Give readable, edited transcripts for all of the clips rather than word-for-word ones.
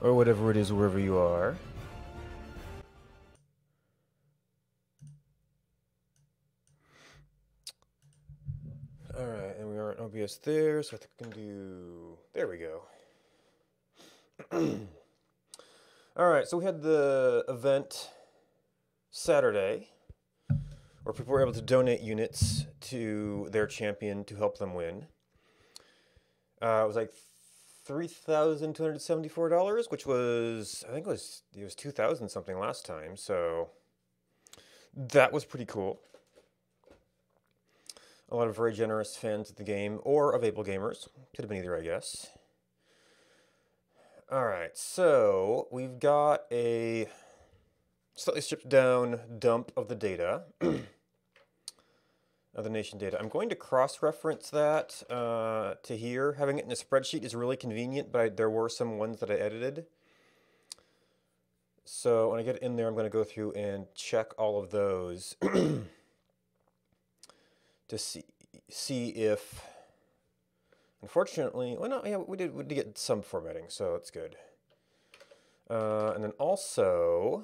or whatever it is wherever you are. Alright, and we are in OBS there, so I think we can do... There we go. Alright, so we had the event Saturday, where people were able to donate units to their champion to help them win. It was like $3,274, which was, I think it was 2,000 something last time, so that was pretty cool. A lot of very generous fans of the game, or of Ablegamers. Could have been either, I guess. Alright, so we've got a slightly stripped down dump of the data, of the nation data. I'm going to cross-reference that to here. Having it in a spreadsheet is really convenient, but there were some ones that I edited. So when I get in there, I'm going to go through and check all of those to see if, unfortunately, well, no, yeah, we did get some formatting, so it's good. And then also,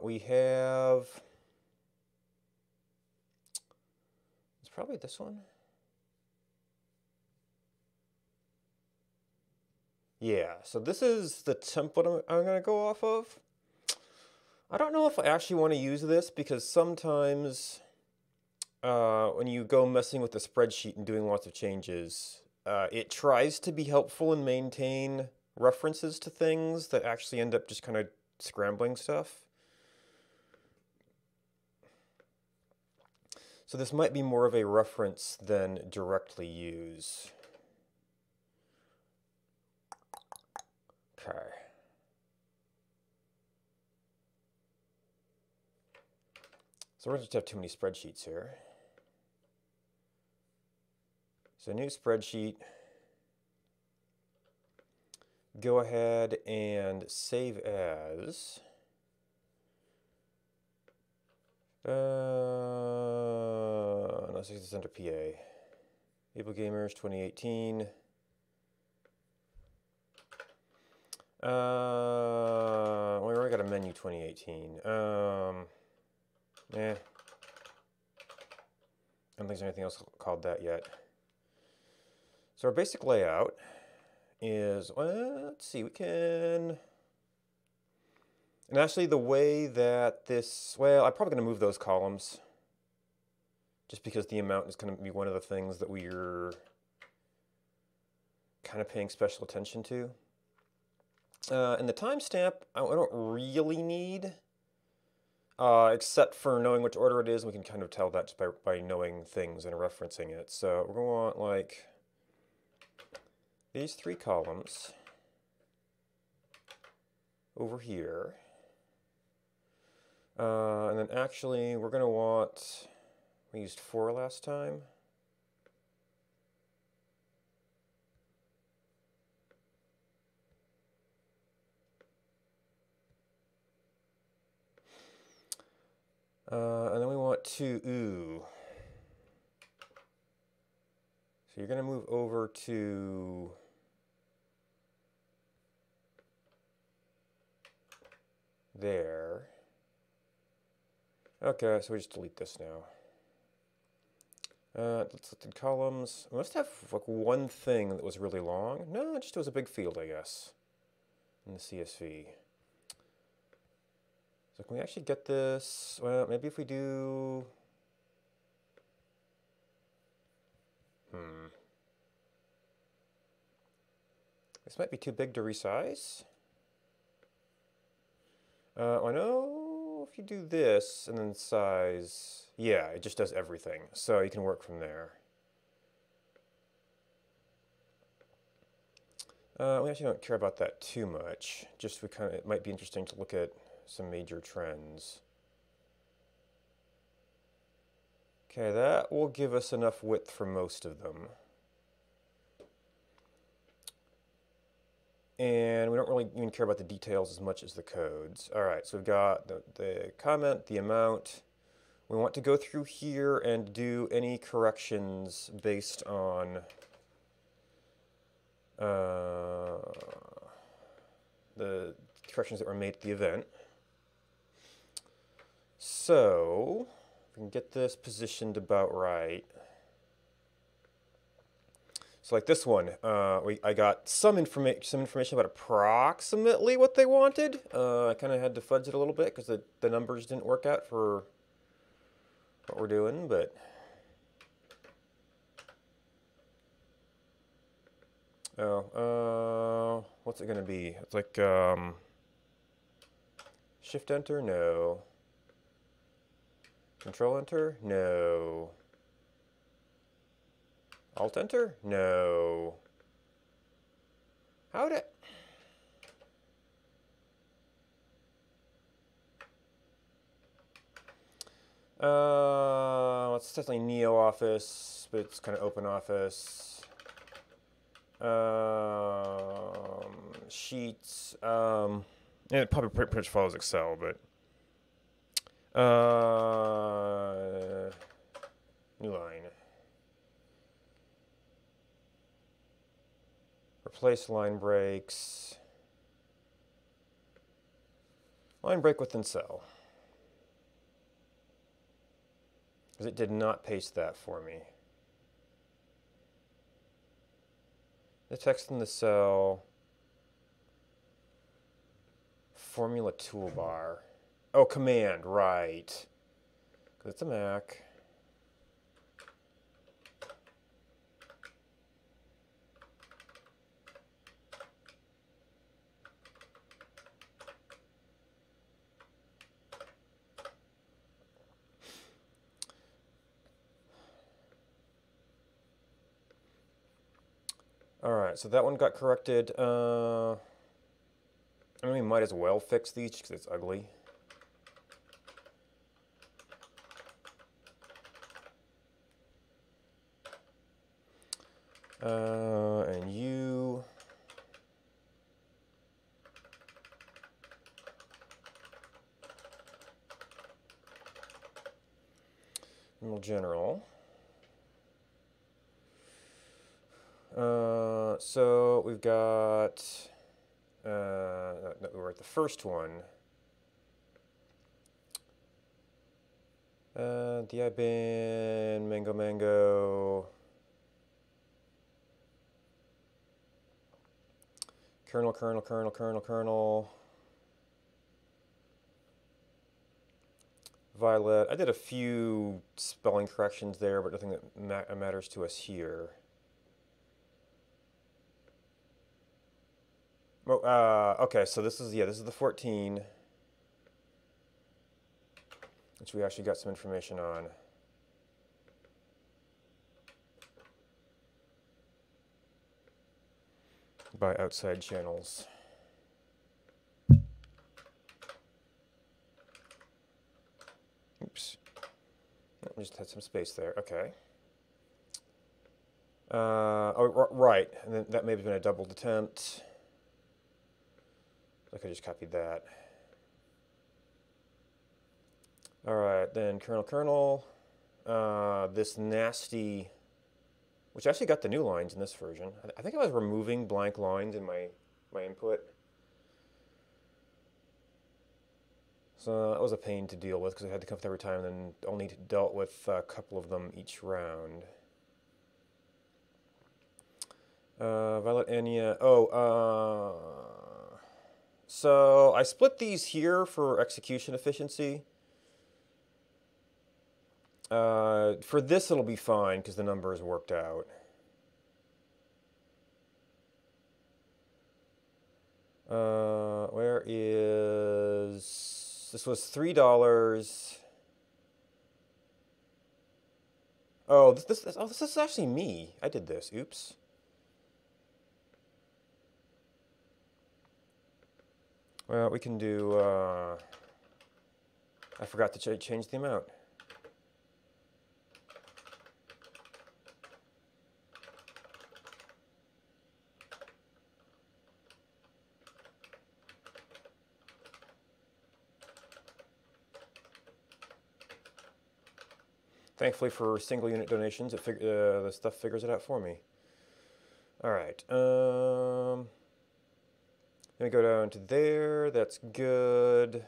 we have, it's probably this one. Yeah, so this is the template I'm going to go off of. I don't know if I actually want to use this because sometimes when you go messing with the spreadsheet and doing lots of changes, it tries to be helpful and maintain references to things that actually end up just kind of scrambling stuff. So this might be more of a reference than directly use. Okay. So we're going to just have too many spreadsheets here. So new spreadsheet. Go ahead and save as. No, it's under PA. Ablegamers 2018. We already got a menu 2018. I don't think there's anything else called that yet. So our basic layout is, well, let's see, we can, and actually the way that this, well, I'm probably going to move those columns just because the amount is going to be one of the things that we're kind of paying special attention to. And the timestamp, I don't really need, except for knowing which order it is. We can kind of tell that just by knowing things and referencing it. So we're going to want like these three columns over here. And then actually we're going to want, we used 4 last time. And then we want to, so you're going to move over to there. Okay, so we just delete this now. Let's look at columns. I must have like one thing that was really long. No, it just was a big field, I guess, in the CSV. So can we actually get this? Well, maybe if we do... This might be too big to resize. I know if you do this and then size, yeah, it just does everything. So you can work from there. We actually don't care about that too much. Just it might be interesting to look at some major trends. Okay, that will give us enough width for most of them. And we don't really even care about the details as much as the codes. All right, so we've got the comment, the amount. We want to go through here and do any corrections based on the corrections that were made at the event. So, if we can get this positioned about right. So like this one, I got some information about approximately what they wanted. I kind of had to fudge it a little bit because the numbers didn't work out for what we're doing, but what's it gonna be? It's like Shift Enter, no. Control Enter, no. Alt Enter, no. How'd it? It's definitely Neo Office, but it's kind of Open Office. Sheets. And it probably pretty much follows Excel, but new line. Replace line breaks. Line break within cell. Because it did not paste that for me. The text in the cell. Formula toolbar. Oh, command, right. Because it's a Mac. Alright, so that one got corrected. I mean, we might as well fix these because it's ugly. And you. General. So we've got, no, we're at the first one. DI bin, mango. Kernel. Violet. I did a few spelling corrections there, but nothing that matters to us here. Oh, okay, so this is the 14, which we actually got some information on. By outside channels. Oops. We just had some space there. Okay. Oh, right. And then that may have been a doubled attempt. I could just copied that. All right, then kernel. This nasty, which actually got the new lines in this version. I think I was removing blank lines in my input. So that was a pain to deal with because I had to come up every time and then only dealt with a couple of them each round. Violet Anya. So I split these here for execution efficiency. For this it'll be fine because the number is worked out. Where is... This was $3. Oh, this is actually me. I did this. Oops. Well, we can do... I forgot to change the amount. Thankfully for single unit donations, the stuff figures it out for me. All right. Let me go down to there. That's good.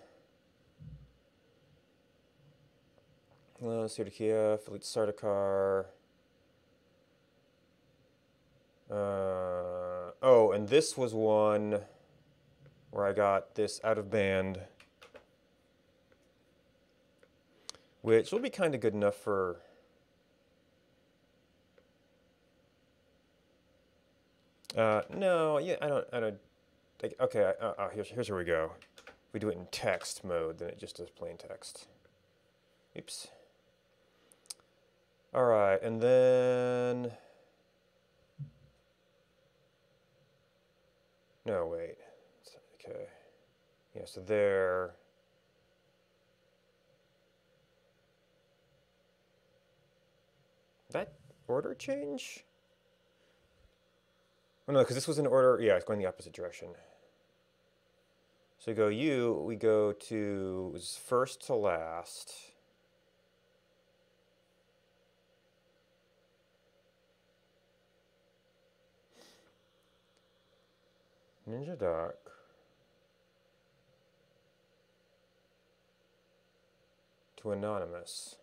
Suda Kiev, Elite Sardaukar. Oh, and this was one where I got this out of band, which will be kind of good enough for. No, yeah, I don't. Like, okay, here's where we go. If we do it in text mode, then it just does plain text. Oops. All right, and then. No, wait. Okay. Yeah, so there. That order change? Oh no, because this was an order. Yeah, it's going the opposite direction. So we go we go to was first to last. Ninja Duck. To Anonymous.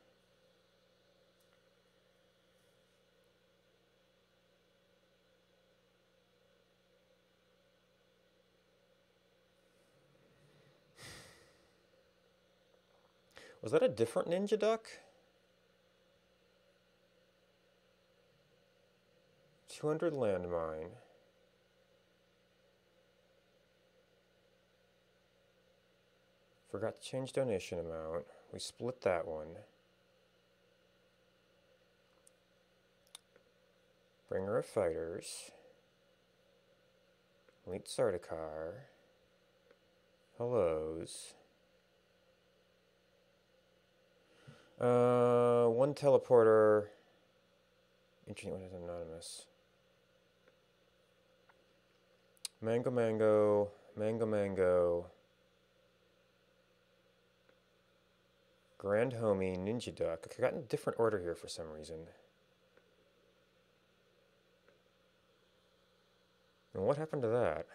Was that a different Ninja Duck? 200 landmine. Forgot to change donation amount. We split that one. Bringer of Fighters. Elite Sardaukar. Hellos. One teleporter. Interesting one is anonymous. Mango Mango. Mango Mango. Grand Homie, Ninja Duck. I got in a different order here for some reason. And what happened to that?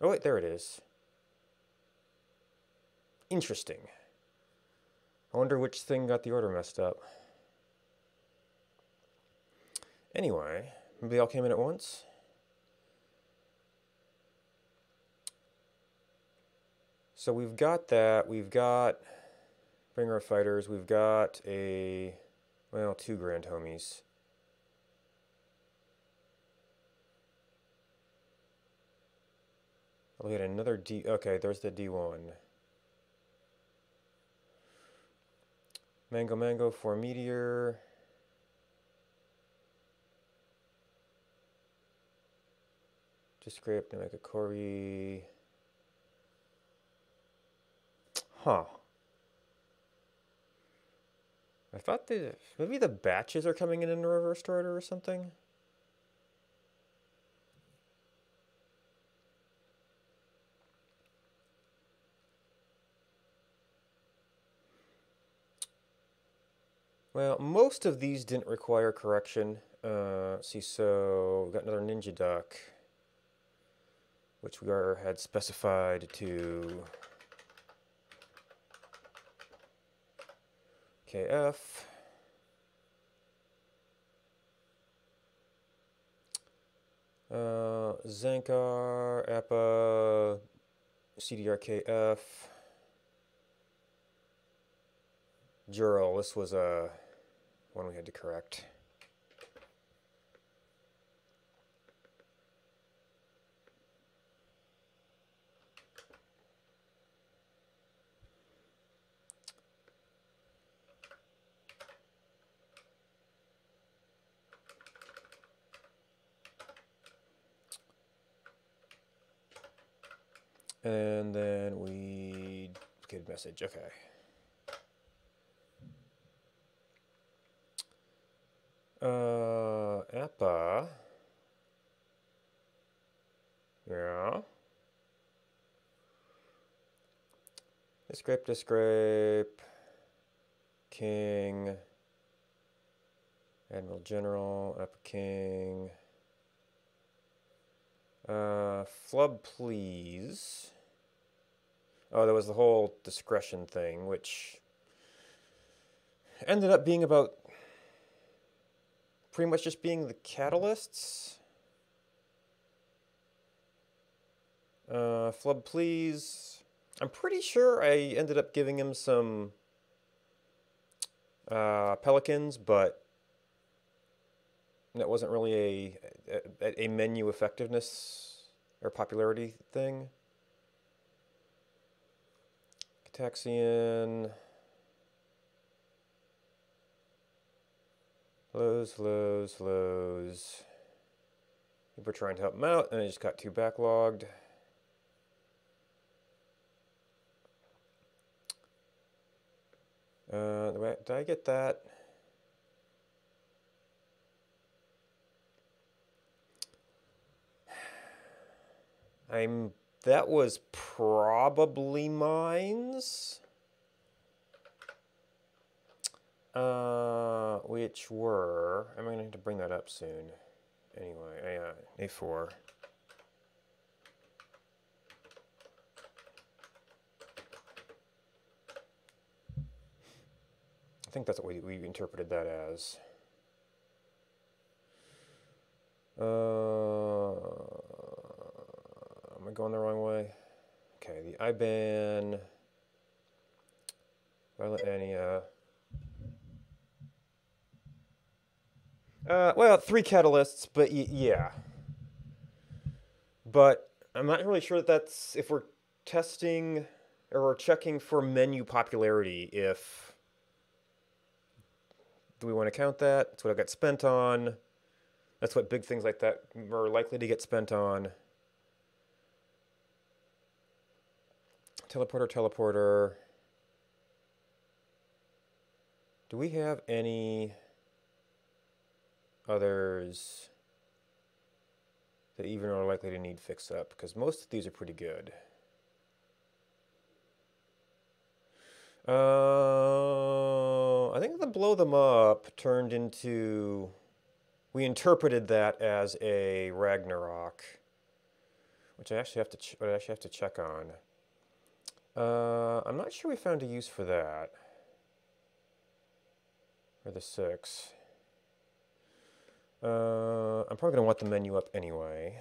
Oh wait, there it is. Interesting. I wonder which thing got the order messed up. Anyway, maybe they all came in at once? So we've got that. We've got Bringer of Fighters. We've got two Grand Homies. We had another D. Okay, there's the D1. Mango Mango for Meteor. Just scrape to make a Corey. Huh. I thought maybe the batches are coming in reversed order or something. Well, most of these didn't require correction. See, so we got another Ninja Duck, which we had specified to KF. Zankar, Appa, CDRKF. Jural, this was one we had to correct. And then we get message, okay. Appa. Yeah. Discrape. King. Admiral General, Appa King. Flub, please. Oh, that was the whole discretion thing, which ended up being about pretty much just being the catalysts. Flub, please. I'm pretty sure I ended up giving him some pelicans, but that wasn't really a menu effectiveness or popularity thing. Cataxian. Flows. People are trying to help him out, and I just got too backlogged. Did I get that? That was probably mines. Which were, I'm going to have to bring that up soon. Anyway, A4. I think that's what we interpreted that as. Am I going the wrong way? Okay, the IBAN, Violet Ania. Well, 3 catalysts, but yeah. But I'm not really sure that that's, if we're testing or we're checking for menu popularity, do we want to count that? That's what I got spent on. That's what big things like that are likely to get spent on. Teleporter. Do we have any others that even are likely to need fix up? Because most of these are pretty good. I think the blow them up turned into, we interpreted that as a Ragnarok, which I actually have to check on. I'm not sure we found a use for that. Or the 6. I'm probably going to want the menu up anyway.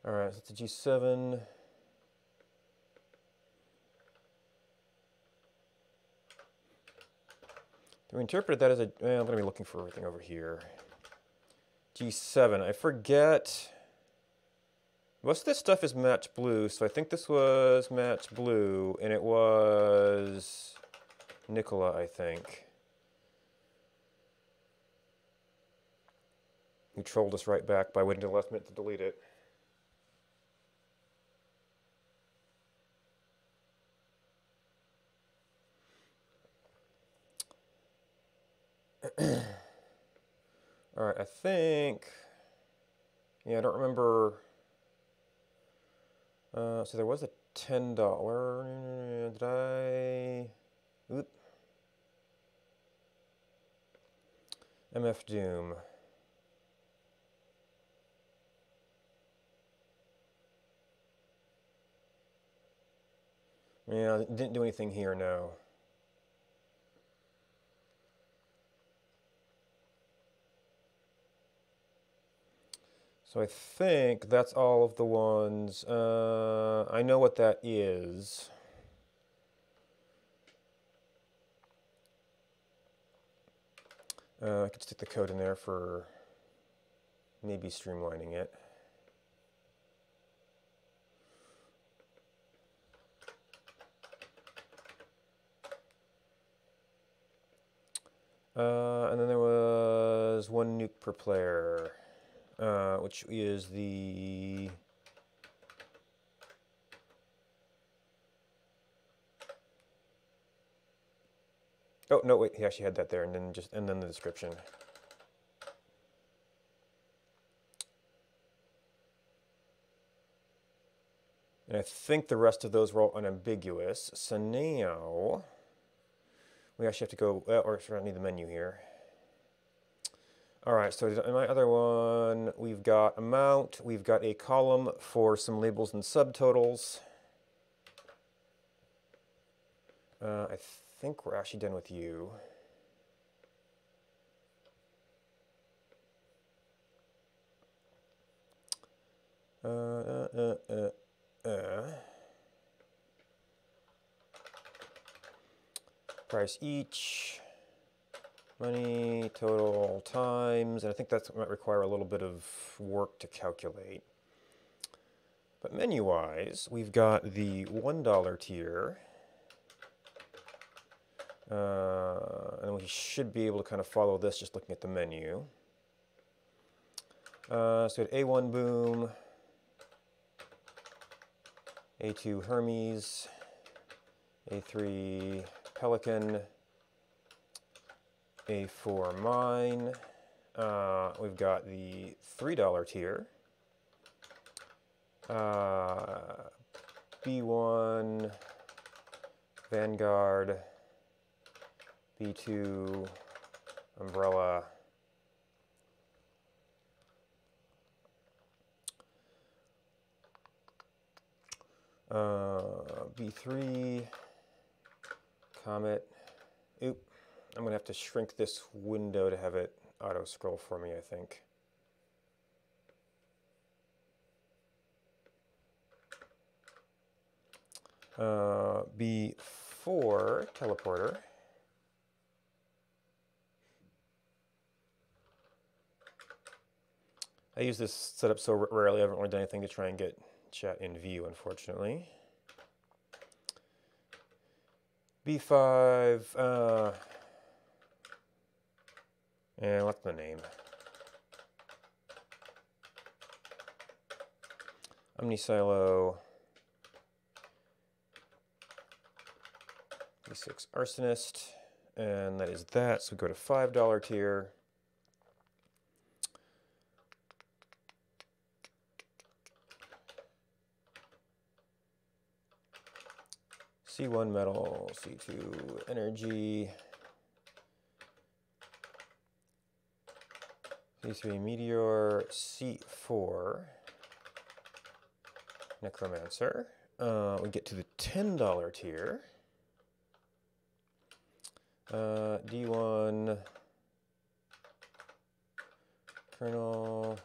All right, so it's a G7. We interpreted that as a, well, I'm going to be looking for everything over here. G7, I forget. Most of this stuff is match blue, so I think this was match blue, and it was Nicola, I think. Who trolled us right back by waiting to the last minute to delete it. All right, I think, yeah, I don't remember. So there was a $10. Did I? Oop. MF Doom. Yeah, didn't do anything here, no. So I think that's all of the ones. I know what that is. I could stick the code in there for maybe streamlining it. And then there was 1 nuke per player. Which is the oh no, wait, he actually had that there, and then the description. And I think the rest of those were all unambiguous. So now we actually have to go, or I need the menu here. All right, so in my other one, we've got amount, we've got a column for some labels and subtotals. I think we're actually done with you. Price each, money, total, times, and I think that might require a little bit of work to calculate. But menu-wise, we've got the $1 tier, and we should be able to kind of follow this just looking at the menu. So we had A1 Boom, A2 Hermes, A3 Pelican, A4 Mine. We've got the $3 tier, B1 Vanguard, B2 Umbrella, B3 Comet. Oop, I'm gonna have to shrink this window to have it auto scroll for me, I think. B4 Teleporter. I use this setup so rarely, I haven't really done anything to try and get chat in view, unfortunately. B5, and what's the name? Omnisilo, B6 Arsonist, and that is that. So we go to $5 tier. C1 Metal, C2 Energy, C3 Meteor, C4 Necromancer. We get to the $10 tier. D1 Colonel,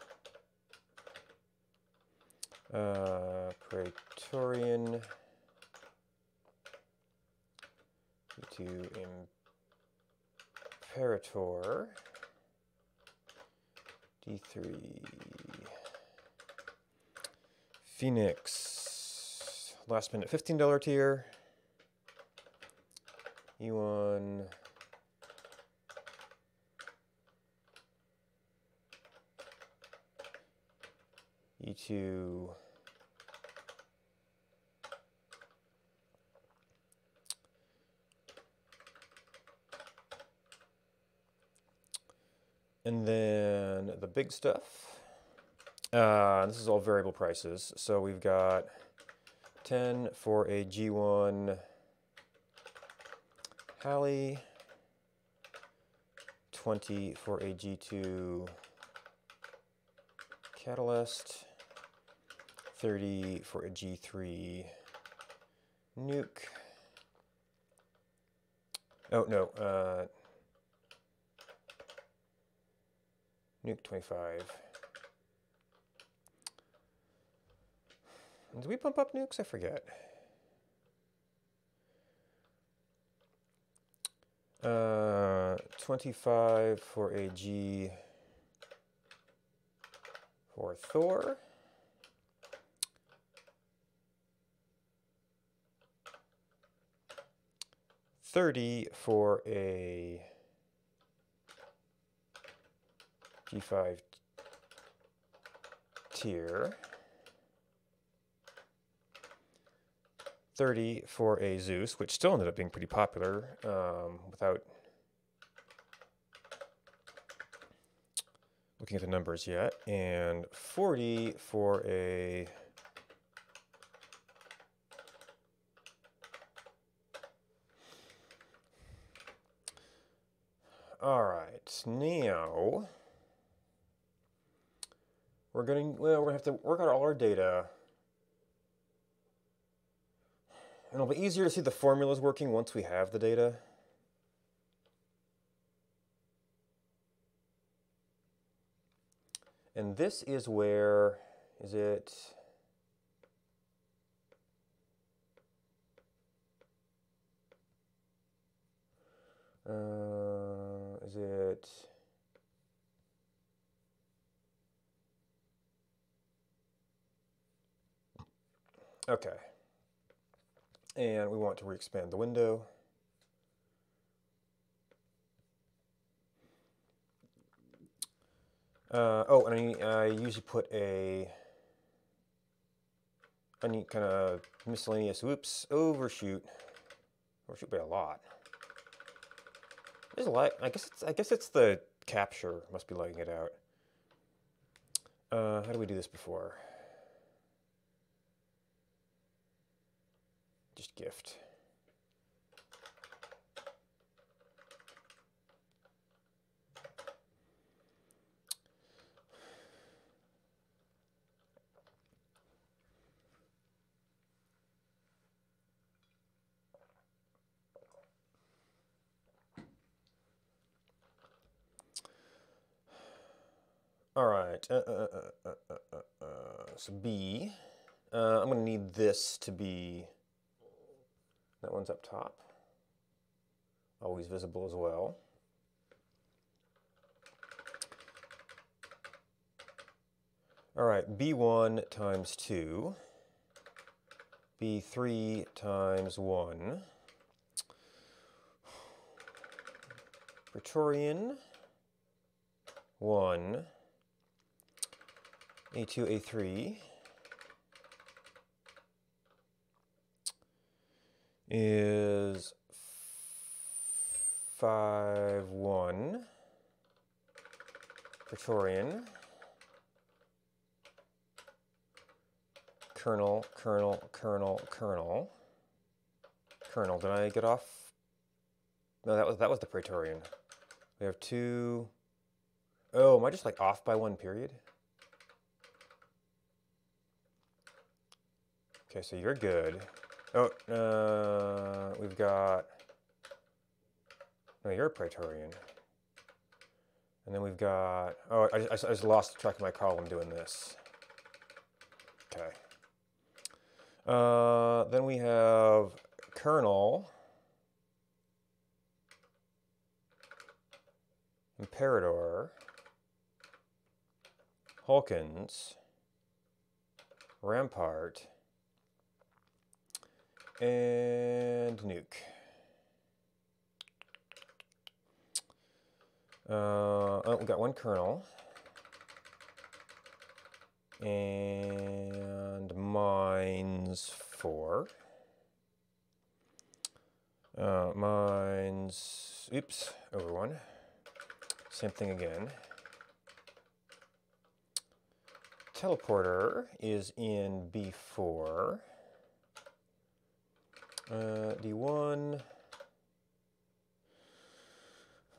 Praetorian, D2 Imperator, D3 Phoenix, last minute $15 tier, E1 E2 and then the big stuff. This is all variable prices. So we've got 10 for a G1 Halley, 20 for a G2 Catalyst, 30 for a G3 Nuke. Oh, no. Nuke 25. Did we bump up nukes? I forget. 25 for a G for Thor. $30 for a G5 tier. $30 for a Zeus, which still ended up being pretty popular without looking at the numbers yet. And $40 for a right, now we're gonna have to work out all our data. And it'll be easier to see the formulas working once we have the data. And this is where, is it? Is it? Okay. And we want to re-expand the window. Oh, and I usually put a kind of miscellaneous, whoops, overshoot by a lot. There's a lot. I guess it's the capture must be letting it out. How do we do this before? Just gift. All right. So B. I'm going to need this to be. That one's up top. Always visible as well. All right, B1 times 2, B3 times 1, Praetorian, 1, A2, A3 is 5, 1, Praetorian, kernel, kernel, kernel, kernel, kernel. Did I get off? No, that was the Praetorian. We have 2. Oh, am I just like off by 1 period? Okay, so you're good. Oh, we've got. No, you're a Praetorian. And then we've got. Oh, I just lost track of my column doing this. Okay. Then we have kernel, Imperator, Hawkins, Rampart, and Nuke. Oh, we got 1 kernel. And mines 4. Mines, oops, over 1. Same thing again. Teleporter is in B4. D1.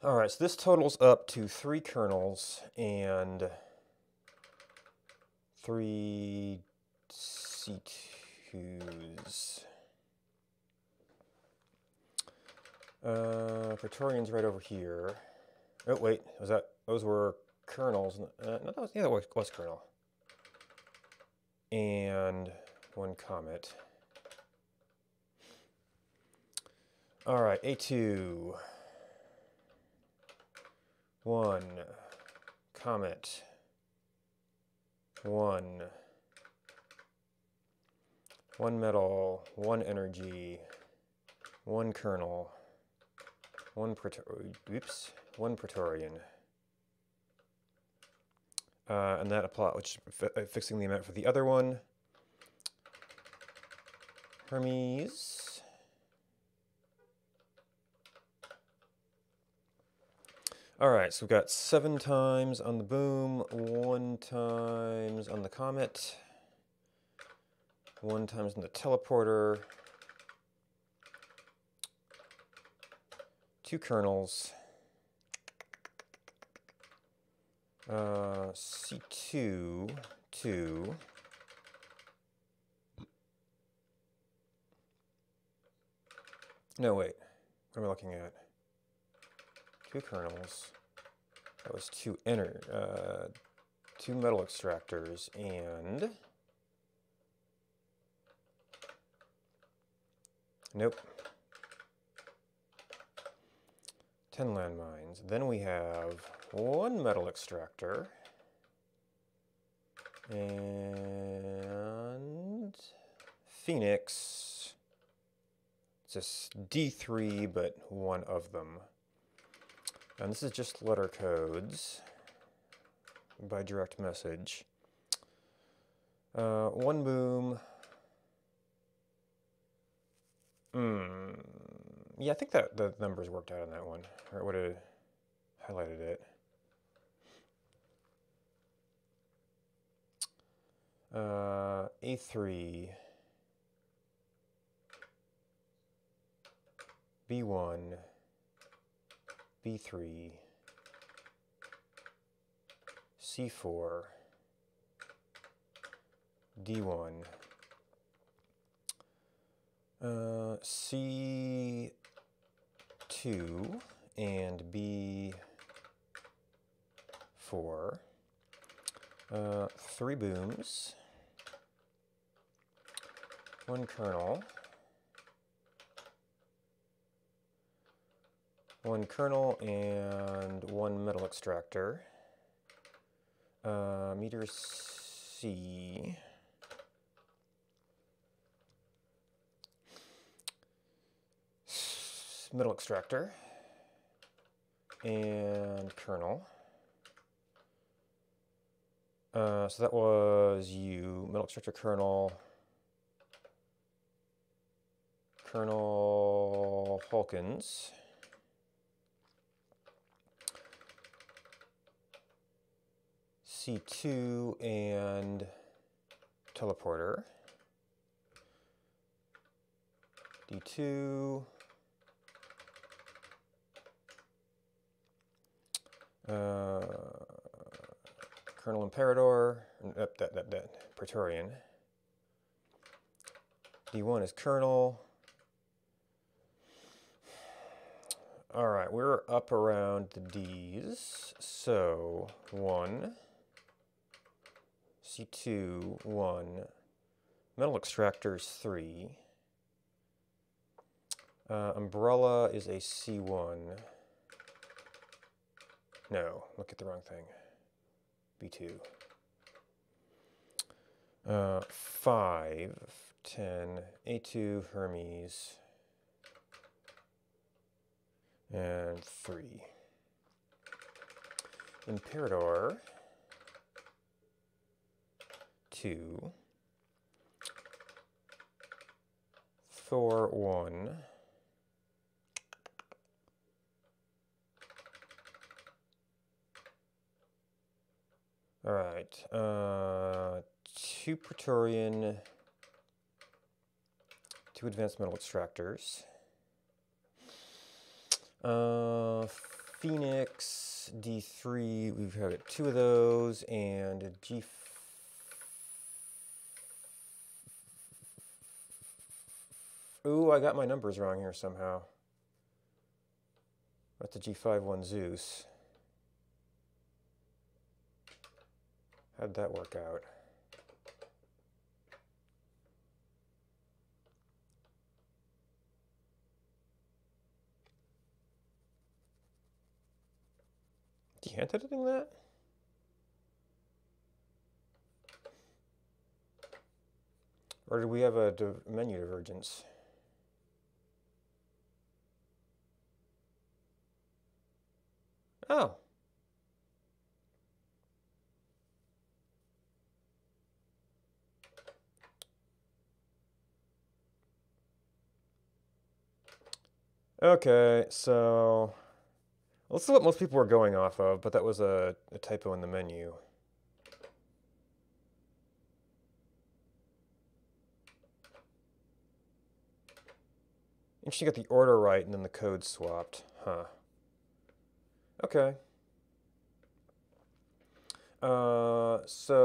All right, so this totals up to 3 kernels and 3 C2s. Praetorian's right over here. Oh wait, those were kernels? No, that was kernel. And 1 comet. All right, A2. 1 comet. 1 metal, 1 energy, 1 kernel, 1 Praetorian. And that which fixing the amount for the other one. Hermes. All right, so we've got 7 times on the boom, 1 times on the comet, 1 times on the teleporter, 2 kernels, C2 to no, wait. What am I looking at? 2 kernels. That was 2 metal extractors and nope. 10 landmines. Then we have 1 metal extractor and Phoenix. It's just D3, but 1 of them. And this is just letter codes by direct message. 1 boom. Yeah, I think that the numbers worked out on that one. Or it would have highlighted it. A3. B1. B3. C4. D1. C2 and B4. 3 booms. 1 kernel. 1 kernel and 1 metal extractor. Meter C. Metal extractor and kernel. So that was U. Metal extractor kernel. Kernel Hawkins. C2 and teleporter. D2. Kernel Imperator. That Praetorian. D1 is kernel. All right, we're up around the D's. So 1, C2, 1, metal extractors 3. Umbrella is a C1. No, look at the wrong thing. B2. 5, 10, A2, Hermes, and 3. Imperator, 2. Thor, 1. All right, 2 Praetorian, 2 advanced metal extractors. Phoenix, D3, we've got 2 of those, and a G. Ooh, I got my numbers wrong here somehow. That's the G5-1 Zeus. How'd that work out? Is he hand editing that? Or did we have a menu divergence? Oh. Okay, so this is what most people were going off of, but that was a typo in the menu. Interesting, got the order right and then the code swapped. Huh. Okay. So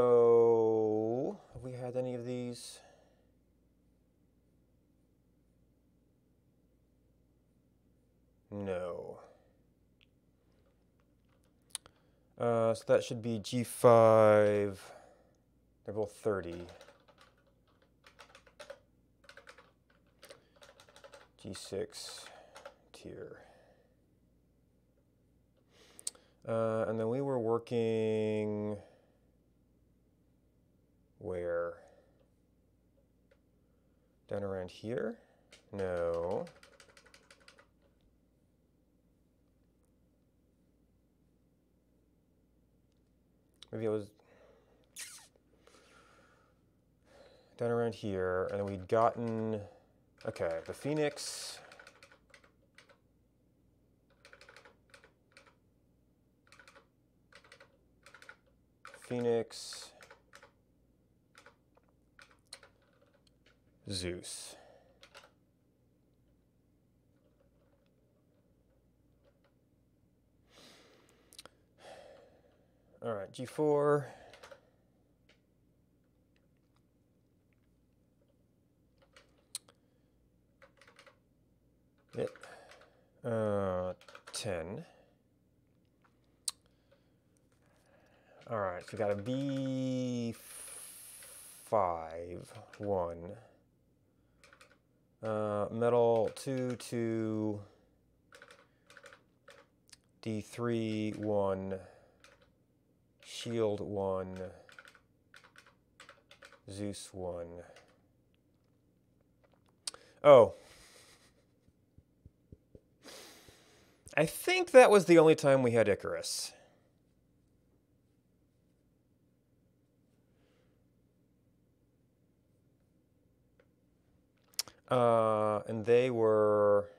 have we had any of these? No. So that should be G5. They're both 30. G6 tier. And then we were working where? Down around here? No. Maybe it was down around here, and then we'd gotten, okay, the Phoenix. Phoenix. Zeus. All right, G4. Yep. 10. All right, so we got a B5, 1. Metal 2, 2. D3, 1. Shield 1. Zeus 1. Oh. I think that was the only time we had Icarus. And they were...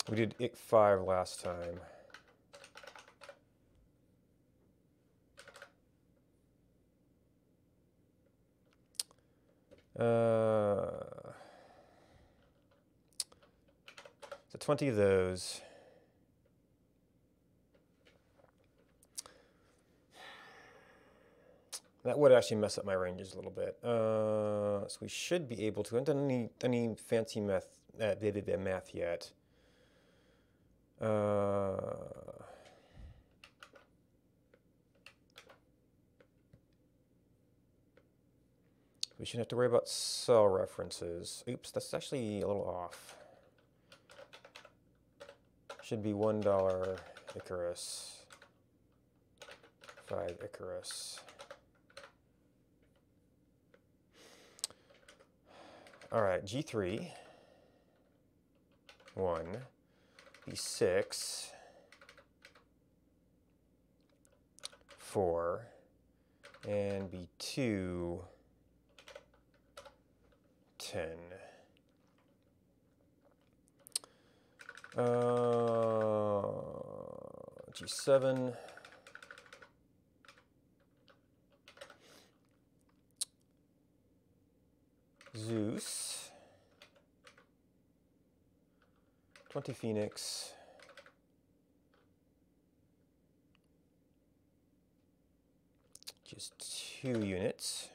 We did IC5 last time. So 20 of those. That would actually mess up my ranges a little bit. So we should be able to. I haven't done any fancy math yet. We shouldn't have to worry about cell references. Oops, that's actually a little off. Should be $1 Icarus. 5 Icarus. All right, G3. 1. B6. 4. And B2. 10. G7. Zeus. 20 Phoenix. Just 2 units.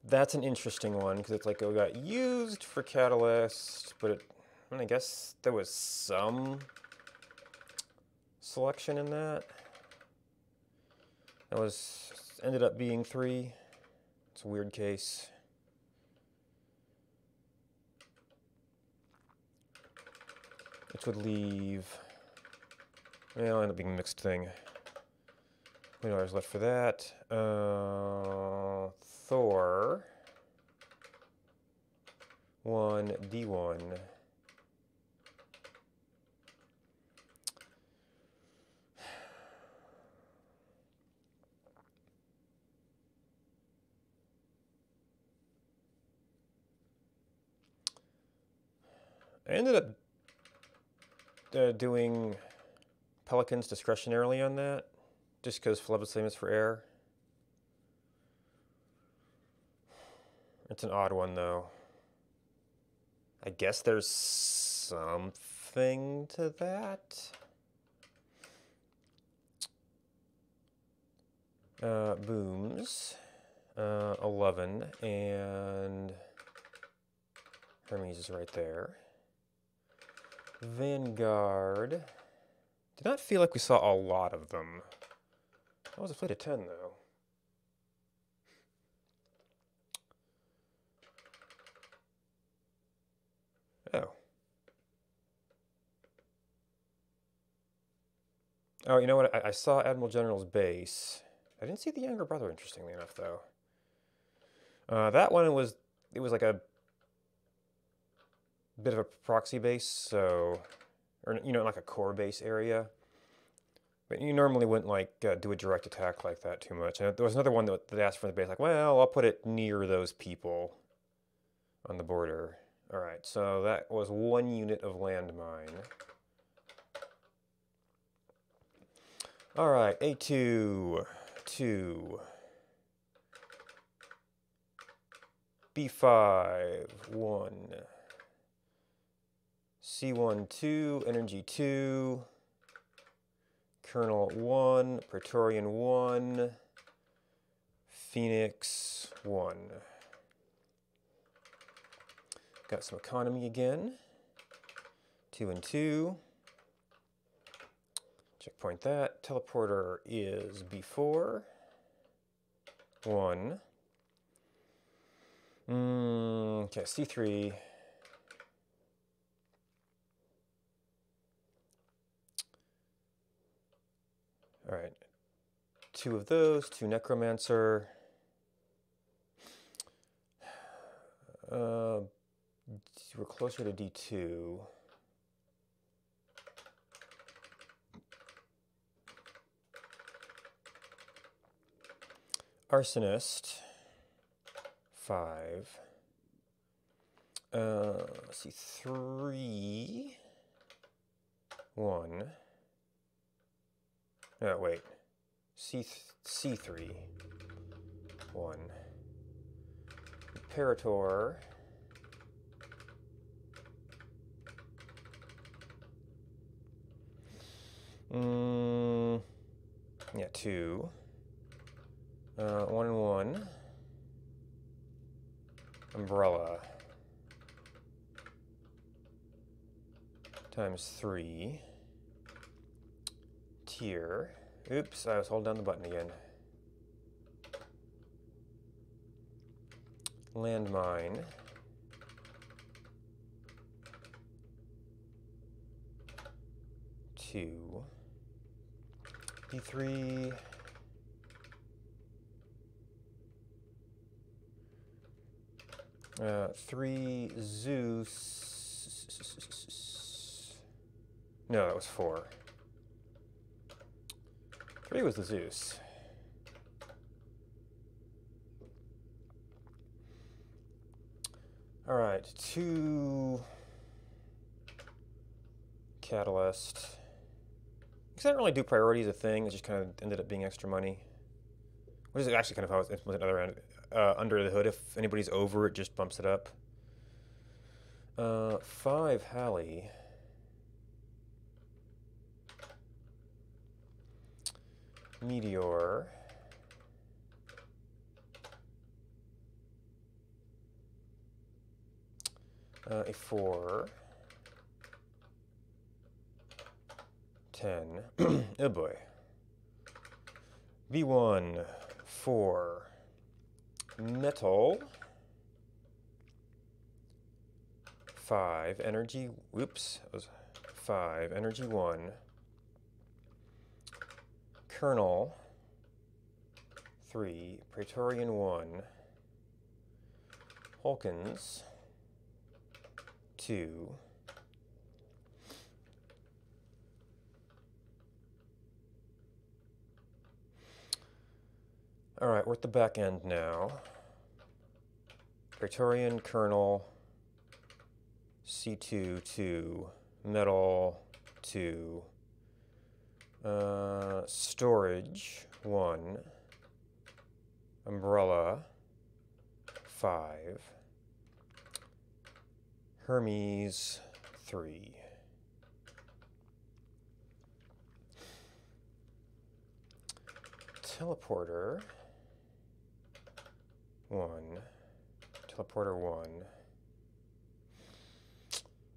That's an interesting one because it's like it got used for Catalyst, but I guess there was some selection in that. That ended up being 3. It's a weird case. Which would leave, well, it'll end up being a mixed thing. $20 left for that. Thor. 1, D1. I ended up doing Pelicans discretionarily on that, just because Philebus is for air. It's an odd one, though. I guess there's something to that. Booms. 11. And Hermes is right there. Vanguard. Did not feel like we saw a lot of them. That was a fleet of 10, though. Oh. Oh, you know what? I saw Admiral General's base. I didn't see the younger brother, interestingly enough, though. That one it was like a bit of a proxy base, so, or like a core base area. But you normally wouldn't like do a direct attack like that too much. And there was another one that asked for the base, like, well, I'll put it near those people on the border. All right, so that was 1 unit of landmine. All right, A2, 2. B5, 1. C1, 2. Energy 2. Colonel 1. Praetorian 1. Phoenix 1. Got some economy again. 2 and 2. Checkpoint that. Teleporter is B4. 1. Okay, C3. All right. 2 of those. 2 Necromancer. We're closer to D2. Arsonist, 5. Let's see, 3, 1. No, wait. C3, 1. Imperator. Yeah, 2. 1 and 1. Umbrella. Times 3. Tier. Oops, I was holding down the button again. Landmine. Two. D3. Three Zeus. No, that was 4. 3 was the Zeus. All right, 2 Catalyst. Because I didn't really do priority as a thing. It just kind of ended up being extra money. Which is actually kind of how it's implemented under the hood. If anybody's over, it just bumps it up. 5 Halley. Meteor. A 4. 10. Oh boy. V1. 4. Metal. 5. Energy. Whoops. That was 5. Energy 1. Colonel. 3. Praetorian 1. Hulkins. 2. All right, we're at the back end now. Praetorian, Colonel, C2, 2, Metal, 2, Storage, 1, Umbrella, 5. Hermes 3. Teleporter 1. Teleporter 1.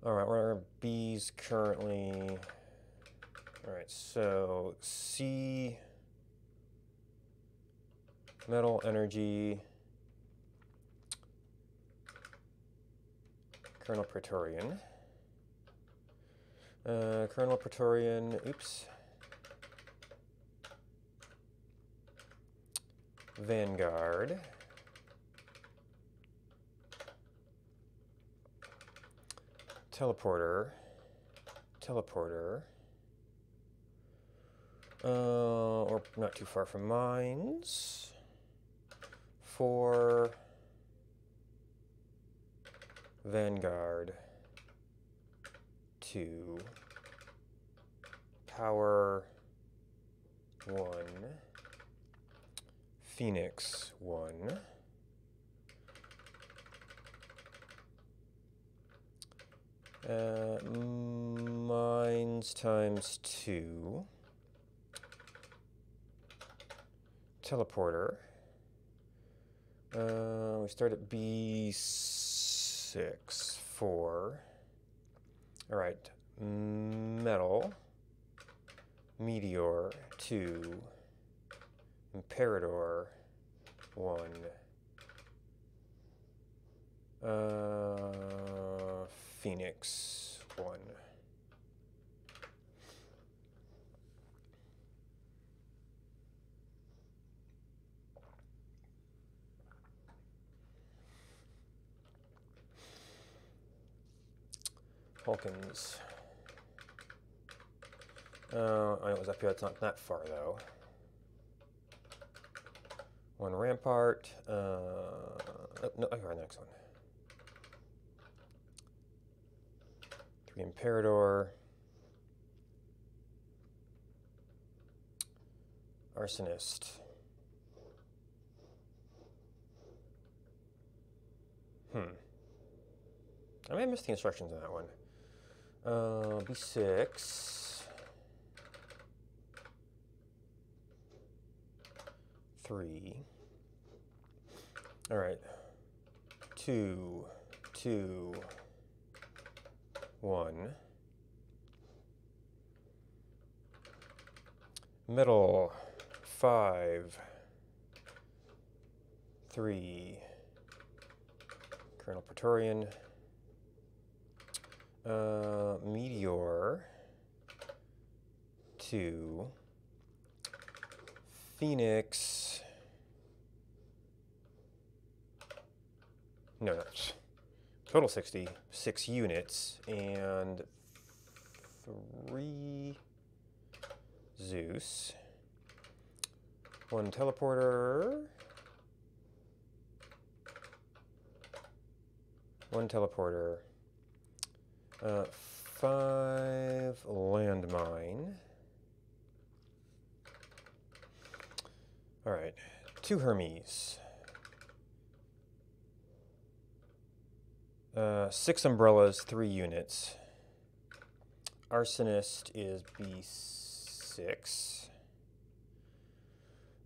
Alright, where are B's currently? Alright, so C, metal, energy, Colonel Praetorian. Colonel Praetorian, oops. Vanguard. Teleporter. Teleporter. Or not too far from mines. 4. Vanguard. 2. Power. 1. Phoenix 1. Mines times 2. Teleporter. We start at B6, 4. All right, metal. Meteor 2. Imperator 1. Phoenix 1. Hawkins. I know it was up here. It's not that far though. 1 Rampart. No, here, the next one. 3 Imperator. Arsonist. I may have missed the instructions on that one. B6. 3. All right. 2, 2, 1. Middle. 5, 3. Colonel Praetorian. Meteor. 2. Phoenix. No, total 60. 6 units. And 3 Zeus. 1 teleporter. 1 teleporter. 5 landmine. All right, 2 Hermes. 6 umbrellas, 3 units. Arsonist is B6.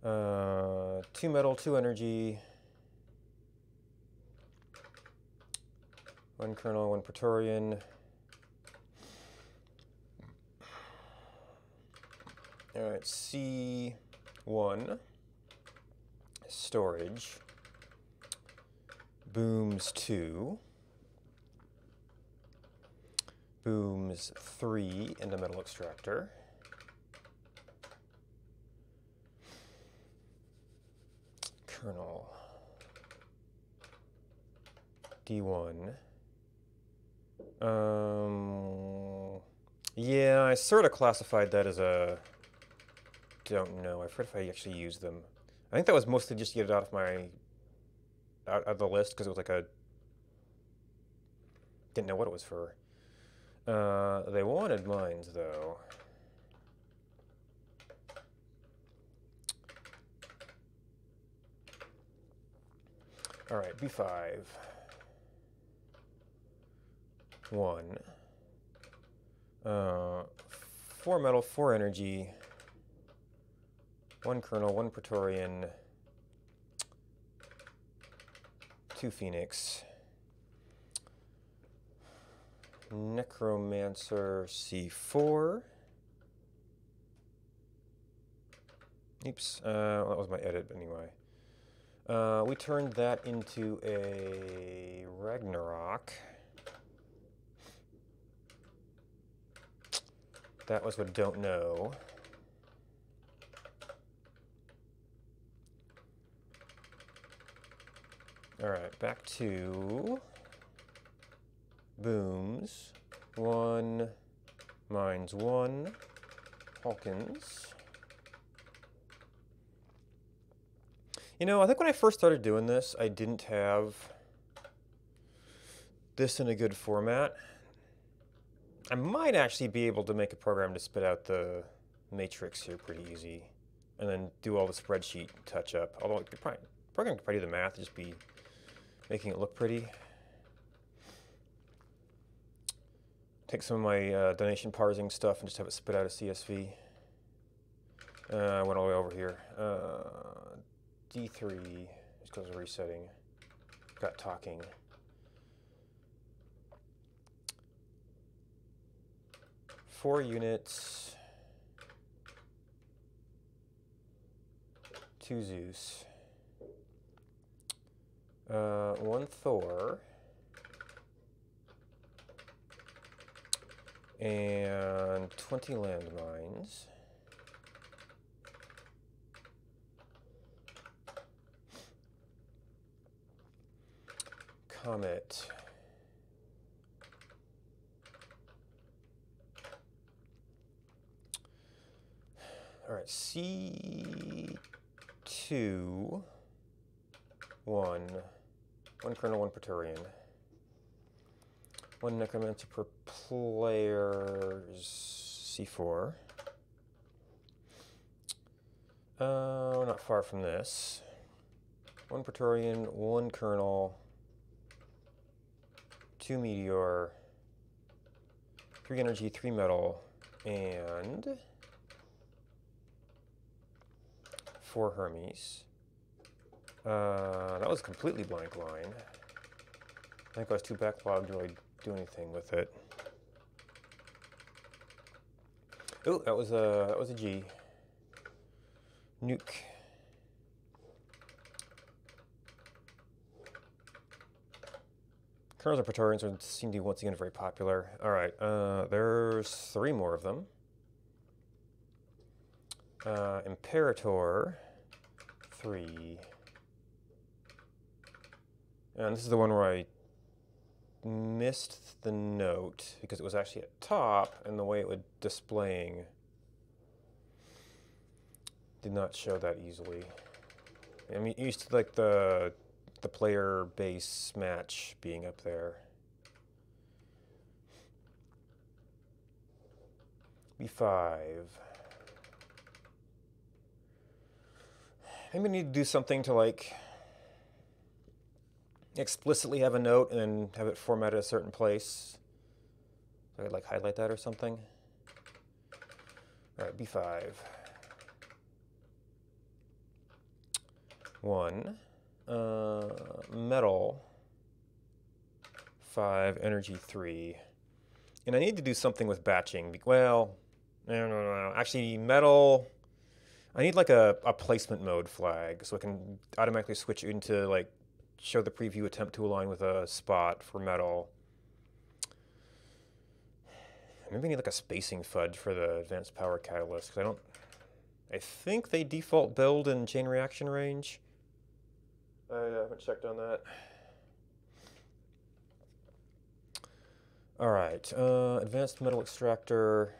2 metal, 2 energy. 1 Colonel, 1 Praetorian. All right, C1. Storage. Booms 2. Booms 3 into metal extractor. Colonel. D1. Yeah, I sort of classified that as a... Don't know. I forget if I actually used them. I think that was mostly just to get it out of the list because it was like a... Didn't know what it was for. They wanted mines though. All right, B5. 1. 4 metal, 4 energy. 1 kernel, 1 Praetorian. 2 Phoenix. Necromancer C4. Oops, well, that was my edit anyway. We turned that into a Ragnarok. That was what don't know. All right, back to booms. 1, mines 1, Hawkins. You know, I think when I first started doing this, I didn't have this in a good format. I might actually be able to make a program to spit out the matrix here pretty easy, and then do all the spreadsheet touch-up. Although the program could probably do the math, just be making it look pretty. Take some of my donation parsing stuff and just have it spit out a CSV. I went all the way over here. D3, just goes resetting. Got talking. Four units. 2 Zeus. 1 Thor. And 20 landmines. Comet. All right, C2, 1 kernel, 1 Praetorian. 1 necromancer per player, C4. We're not far from this. 1 Praetorian, 1 kernel, 2 meteor, 3 energy, 3 metal, and 4 Hermes. That was a completely blank line. I think I was too backlogged to really do anything with it. Oh, that was a G. Nuke. Kernels and Praetorians seem to be once again very popular. All right, there's 3 more of them. Imperator, 3. And this is the one where I missed the note because it was actually at top, and the way it was displaying did not show that easily. I mean, it used to like the player base match being up there. B5. Maybe we need to do something to like explicitly have a note and then have it formatted a certain place. So I could like highlight that or something. All right, B5. 1. Metal. 5. Energy 3. And I need to do something with batching. Well, no. Actually, metal. I need like a placement mode flag so I can automatically switch into like show the preview attempt to align with a spot for metal. Maybe I need like a spacing fudge for the advanced power catalyst because I think they default build in chain reaction range. I haven't checked on that. All right, advanced metal extractor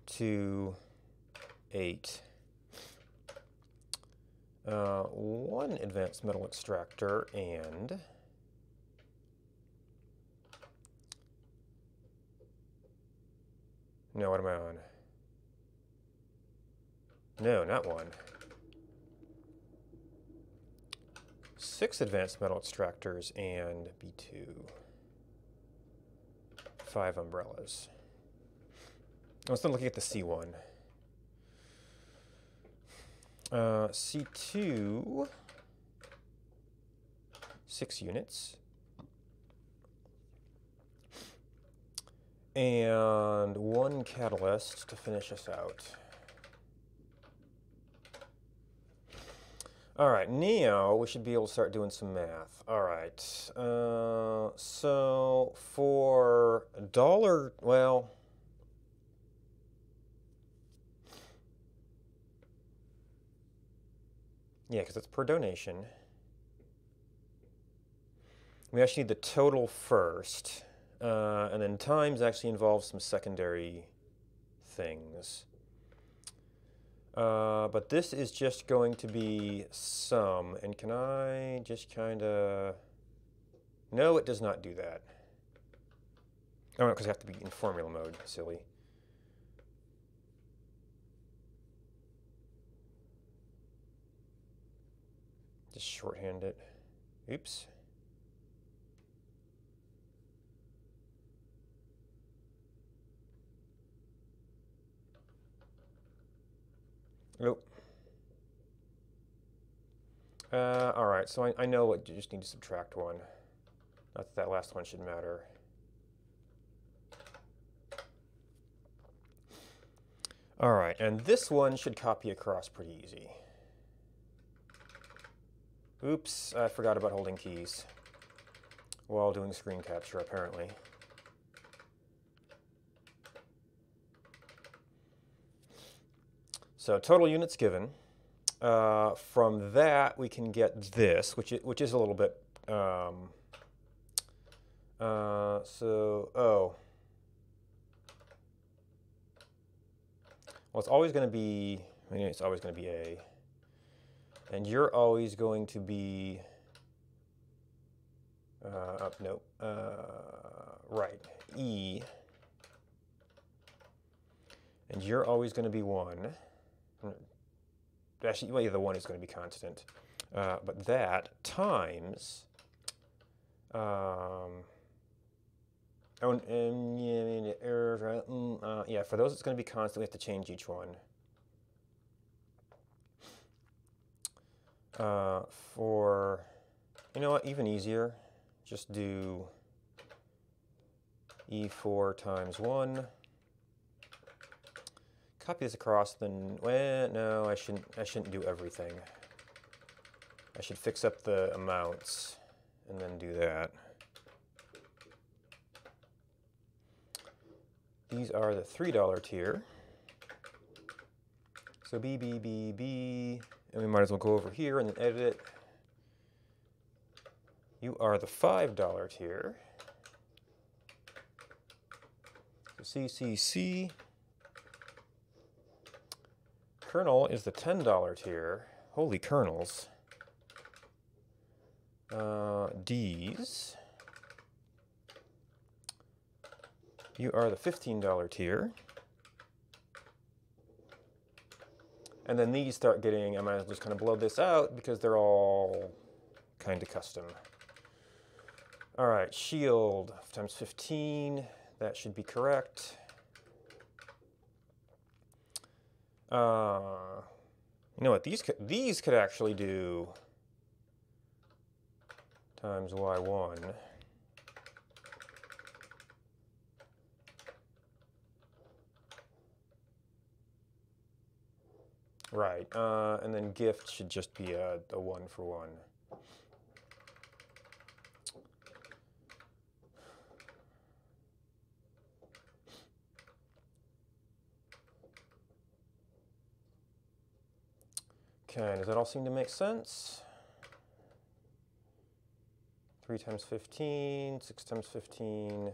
2, 8. 1 advanced metal extractor and no, what am I on? No, not 1. 6 advanced metal extractors and B2. 5 umbrellas. I was still looking at the C1. C2, 6 units. And 1 catalyst to finish us out. All right, now we should be able to start doing some math. All right, so for $1, well, yeah, because it's per donation. We actually need the total first, and then times actually involves some secondary things. But this is just going to be sum, and can I just kind of... No, it does not do that. Oh, no, because I have to be in formula mode, silly. Just shorthand it. Oops. Nope. All right, so I know what you just need to subtract 1. Not that last one should matter. All right, and this one should copy across pretty easy. Oops, I forgot about holding keys while doing screen capture, apparently. So total units given. From that, we can get this, which is a little bit. Oh. Well, it's always going to be. I mean, it's always going to be A, and you're always going to be. Nope. Right. E. And you're always going to be 1. Actually, well, yeah, the 1 is going to be constant. But that times... yeah, for those it's going to be constant. We have to change each one. For... You know what? Even easier. Just do E4 times 1. Copy this across, then, well, no, I shouldn't do everything. I should fix up the amounts and then do that. These are the $3 tier. So B, B, B, B, and we might as well go over here and then edit it. You are the $5 tier. So C, C, C. Kernel is the $10 tier. Holy kernels. D's. You are the $15 tier. And then these start getting, I might as well just kind of blow this out because they're all kind of custom. All right, shield times 15. That should be correct. You know what? These could actually do times y1. Right. And then gift should just be a 1-for-1. Okay, does that all seem to make sense? 3 times 15, 6 times 15,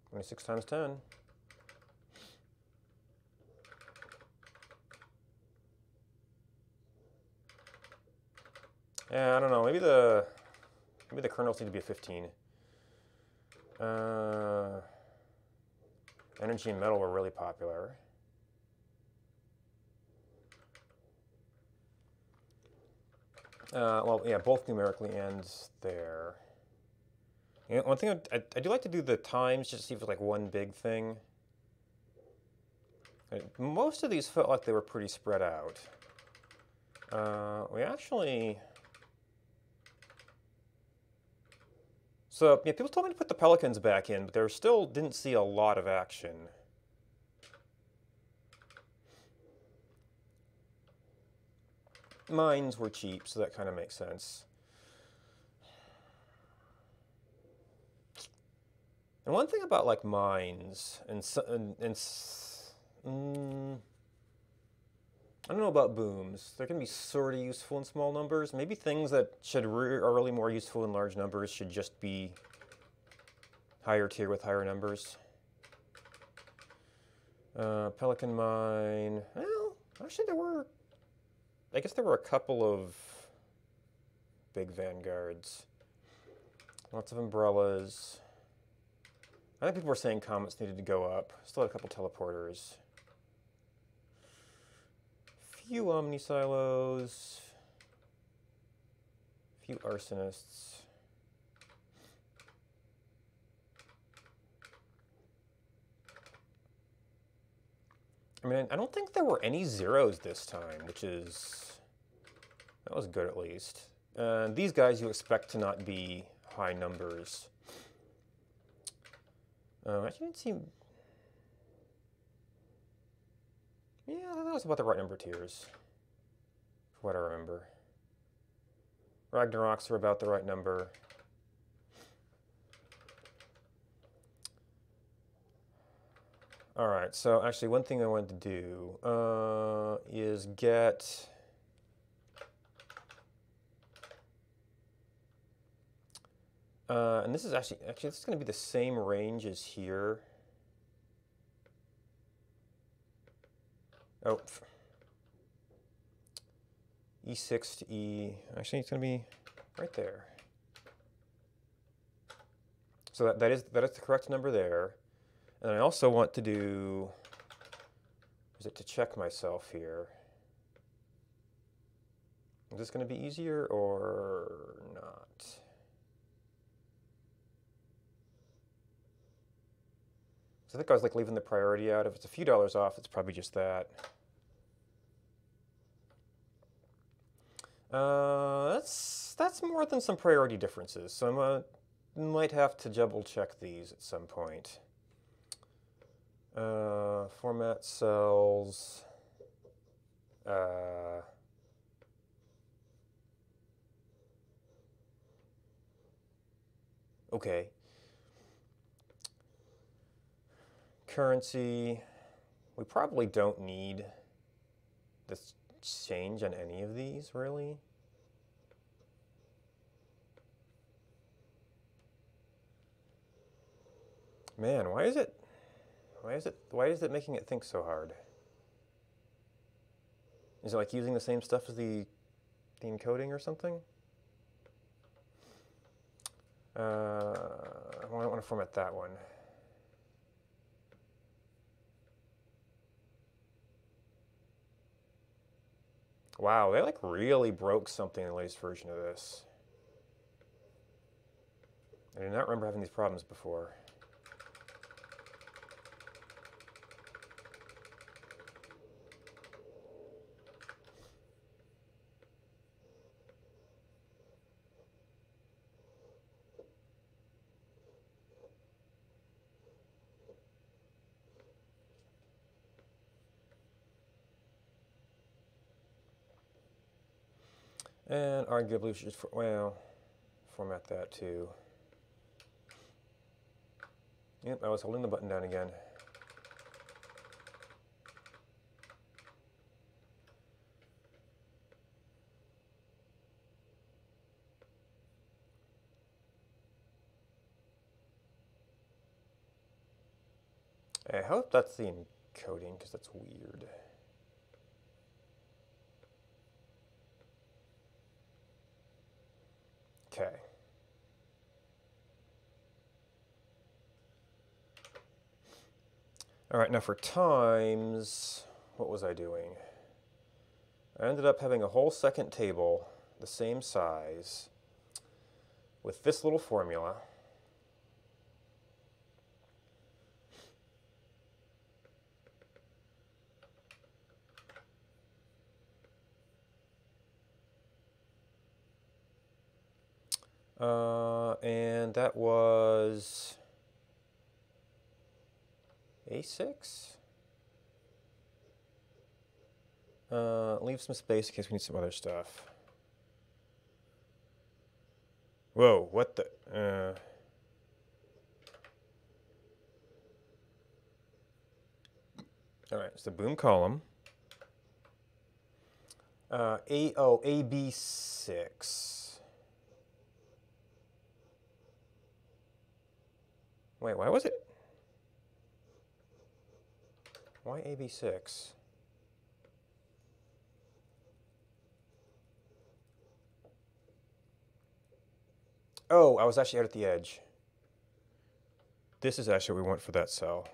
26 times 10. Yeah, I don't know. Maybe the kernels need to be a 15. Energy and metal were really popular. Well, yeah, both numerically and there. You know, one thing I do like to do the times just to see if it's like one big thing. Most of these felt like they were pretty spread out. We actually... So, yeah, people told me to put the pelicans back in, but there still didn't see a lot of action. Mines were cheap, so that kind of makes sense. And one thing about like mines I don't know about booms. They're going to be sort of useful in small numbers. Maybe things that are really more useful in large numbers should just be higher tier with higher numbers. Pelican mine. Well, actually I guess there were a couple of big vanguards. Lots of umbrellas. I think people were saying comets needed to go up. Still had a couple teleporters. Few omni silos. Few arsonists. I mean, I don't think there were any zeros this time, that was good at least. These guys you expect to not be high numbers. Actually, didn't seem... Yeah, that was about the right number of tiers, for what I remember. Ragnaroks are about the right number. All right, so actually one thing I wanted to do is get... and this is actually this is going to be the same range as here. Oh, E6 to E. Actually, it's going to be right there. So that is the correct number there. And I also want to do, is it to check myself here? Is this going to be easier or not? So I think I was like leaving the priority out. If it's a few dollars off, it's probably just that. That's more than some priority differences. So I might have to double check these at some point. Format cells. Okay. Currency. We probably don't need this change on any of these, really. Man, why is it making it think so hard? Is it like using the same stuff as the encoding or something? I don't want to format that one. Wow, they like really broke something in the latest version of this. I do not remember having these problems before. And arguably we should just, format that too. Yep, I was holding the button down again. I hope that's the encoding, because that's weird. Okay. All right, now for times, what was I doing? I ended up having a whole second table the same size with this little formula. And that was A6. Leave some space in case we need some other stuff. Whoa, what the? All right, it's the boom column. AB6. Wait, why was it? Why AB6? Oh, I was actually out at the edge. This is actually what we want for that cell.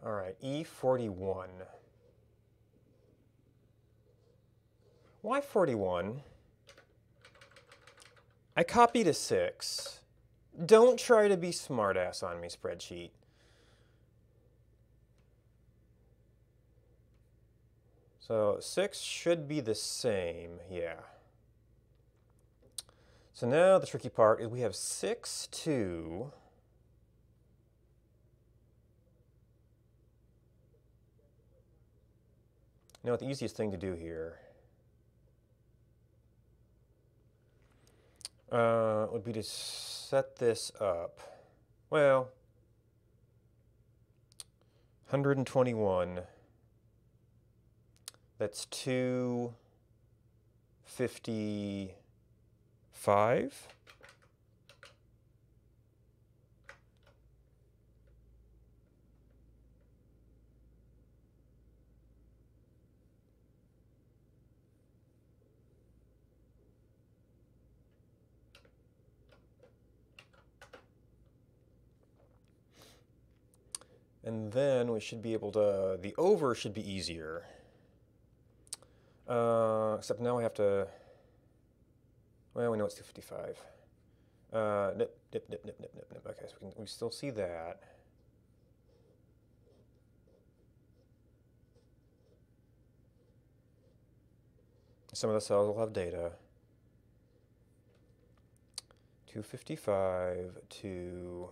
All right, E41. Why 41? I copied a 6. Don't try to be smartass on me, spreadsheet. So 6 should be the same, yeah. So now the tricky part is we have 6, 2. You know what the easiest thing to do here would be to set this up. Well, 121. That's 255. And then we should be able to, the over should be easier. Except now we have to, well, we know it's 255. Nip. Okay, so we still see that. Some of the cells will have data. 255 to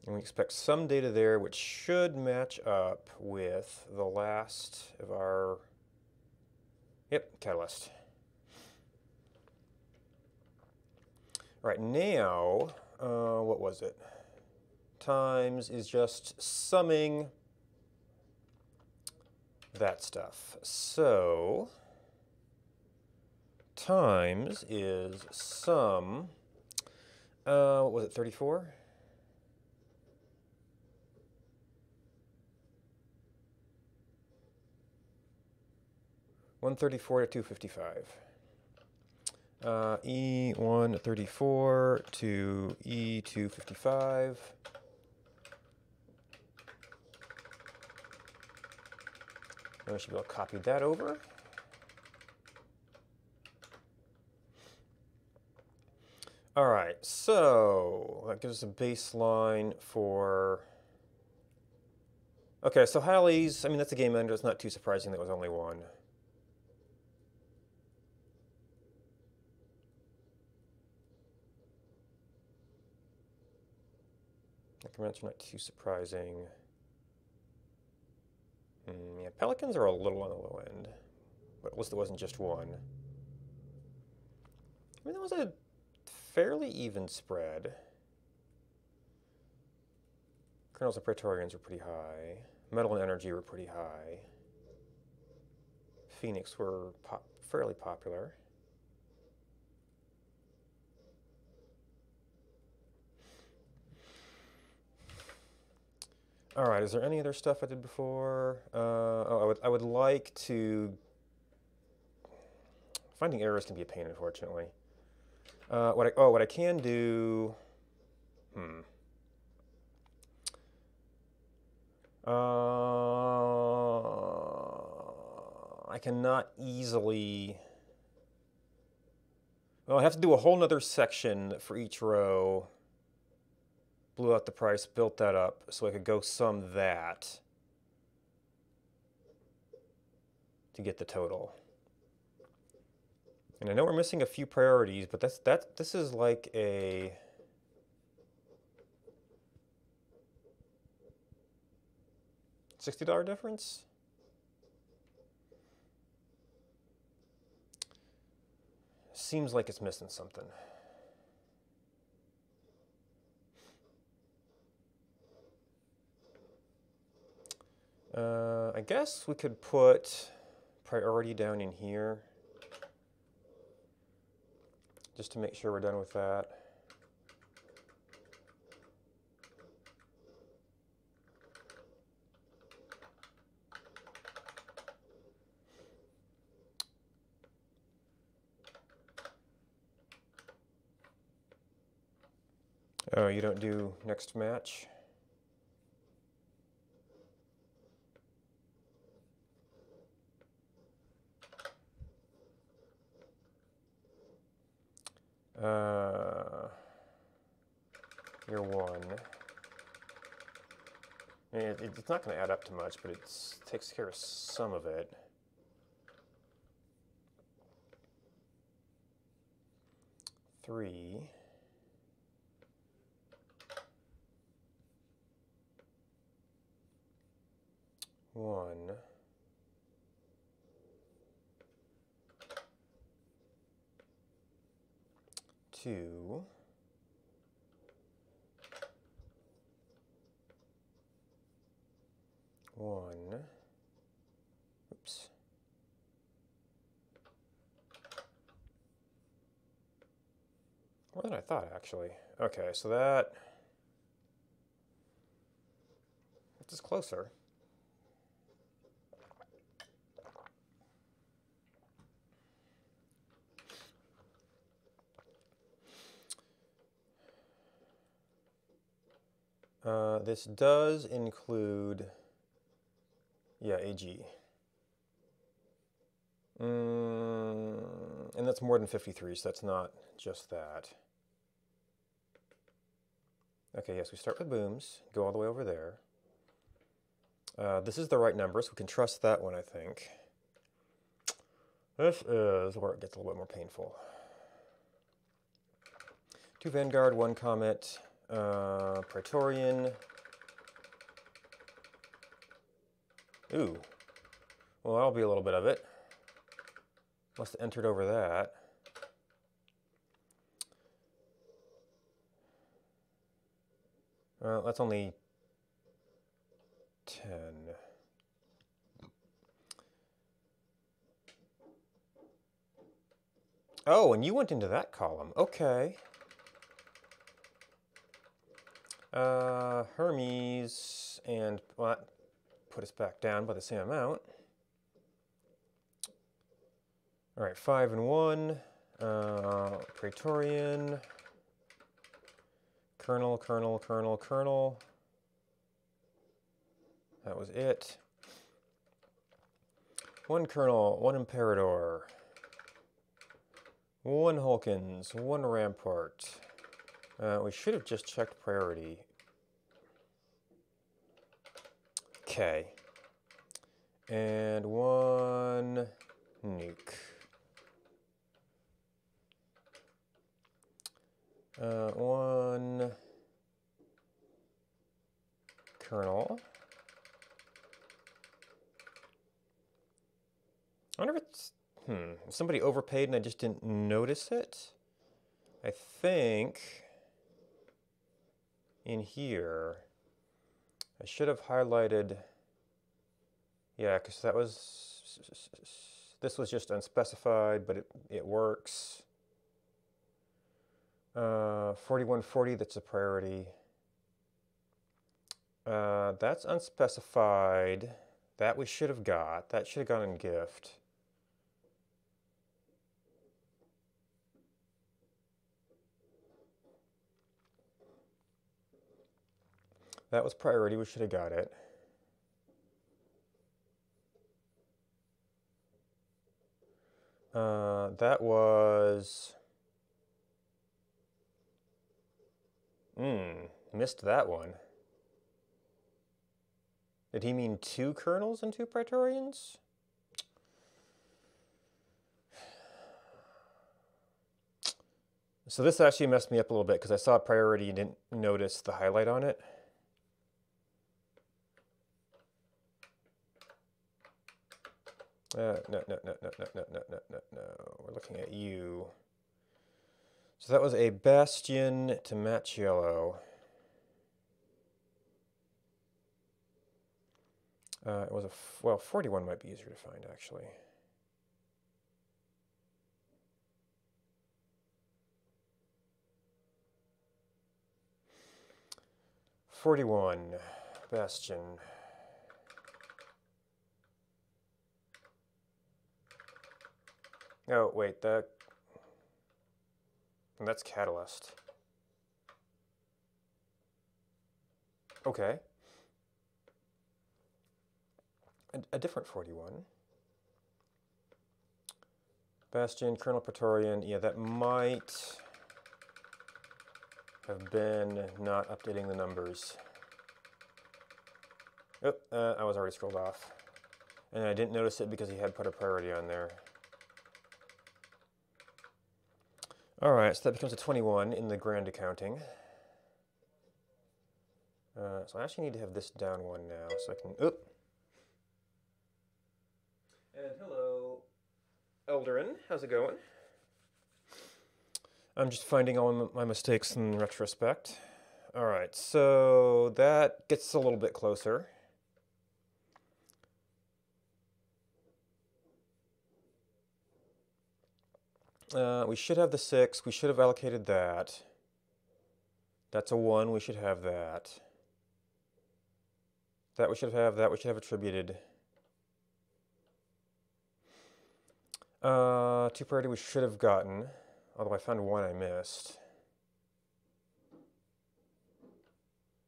and we expect some data there which should match up with the last of our, yep, catalyst. All right, now, what was it? Times is just summing that stuff. So, times is sum, what was it, 34? 134 to 255. E134 to E255. And we should be able to copy that over. All right, so that gives us a baseline for. Okay, so Halley's, I mean, that's a game ender. It's not too surprising that was only one. Increments are not too surprising. Yeah, Pelicans are a little on the low end, but at least it wasn't just one. I mean, that was a fairly even spread. Kernels and Praetorians were pretty high. Metal and Energy were pretty high. Phoenix were fairly popular. All right, is there any other stuff I did before? Oh, I would like to Finding errors can be a pain, unfortunately. What I can do... I cannot easily... Well, I have to do a whole nother section for each row. Blew out the price, built that up, so I could go sum that to get the total. And I know we're missing a few priorities, but this is like a... $60 difference? Seems like it's missing something. I guess we could put priority down in here, just to make sure we're done with that. Oh, you don't do next match? You're one. I mean, it's not going to add up to much, but it takes care of some of it. Three. One. Two. One. Oops. More than I thought, actually. Okay, so this is closer. This does include, yeah, AG. And that's more than 53, so that's not just that. Okay, yes, we start with booms, go all the way over there. This is the right number, so we can trust that one, I think. This is where it gets a little bit more painful. 2 Vanguard, 1 Comet, Praetorian. Ooh. Well, that'll be a little bit of it. Must have entered over that. That's only 10. Oh, and you went into that column. Okay. Hermes, and well, that put us back down by the same amount. All right, 5 and 1. Praetorian. Colonel. That was it. 1 Colonel, 1 Imperator. 1 Hulkins, 1 Rampart. We should have just checked priority. Okay. And 1 nuke. 1 Colonel. I wonder if it's, somebody overpaid and I just didn't notice it? I think in here, I should have highlighted, yeah, because this was just unspecified, but it works. 4140, that's a priority. That's unspecified. That we should have got. That should have gone in gift. That was priority. We should have got it. That was... missed that one. Did he mean 2 kernels and 2 Praetorians? So this actually messed me up a little bit because I saw priority and didn't notice the highlight on it. No. We're looking at you. So that was a bastion to match yellow. It was well, 41 might be easier to find, actually. '41 bastion. Oh, wait, that's catalyst. Okay. A different 41. Bastion, Colonel Praetorian. Yeah, that might have been not updating the numbers. Oh, I was already scrolled off. And I didn't notice it because he had put a priority on there. All right, so that becomes a 21 in the grand accounting. So I actually need to have this down one now so I can... Oop! And hello, Eldarin. How's it going? I'm just finding all my mistakes in retrospect. All right, so that gets a little bit closer. We should have the 6. We should have allocated that. That's a 1. We should have that. That we should have. That we should have attributed. 2 priority we should have gotten. Although I found 1 I missed.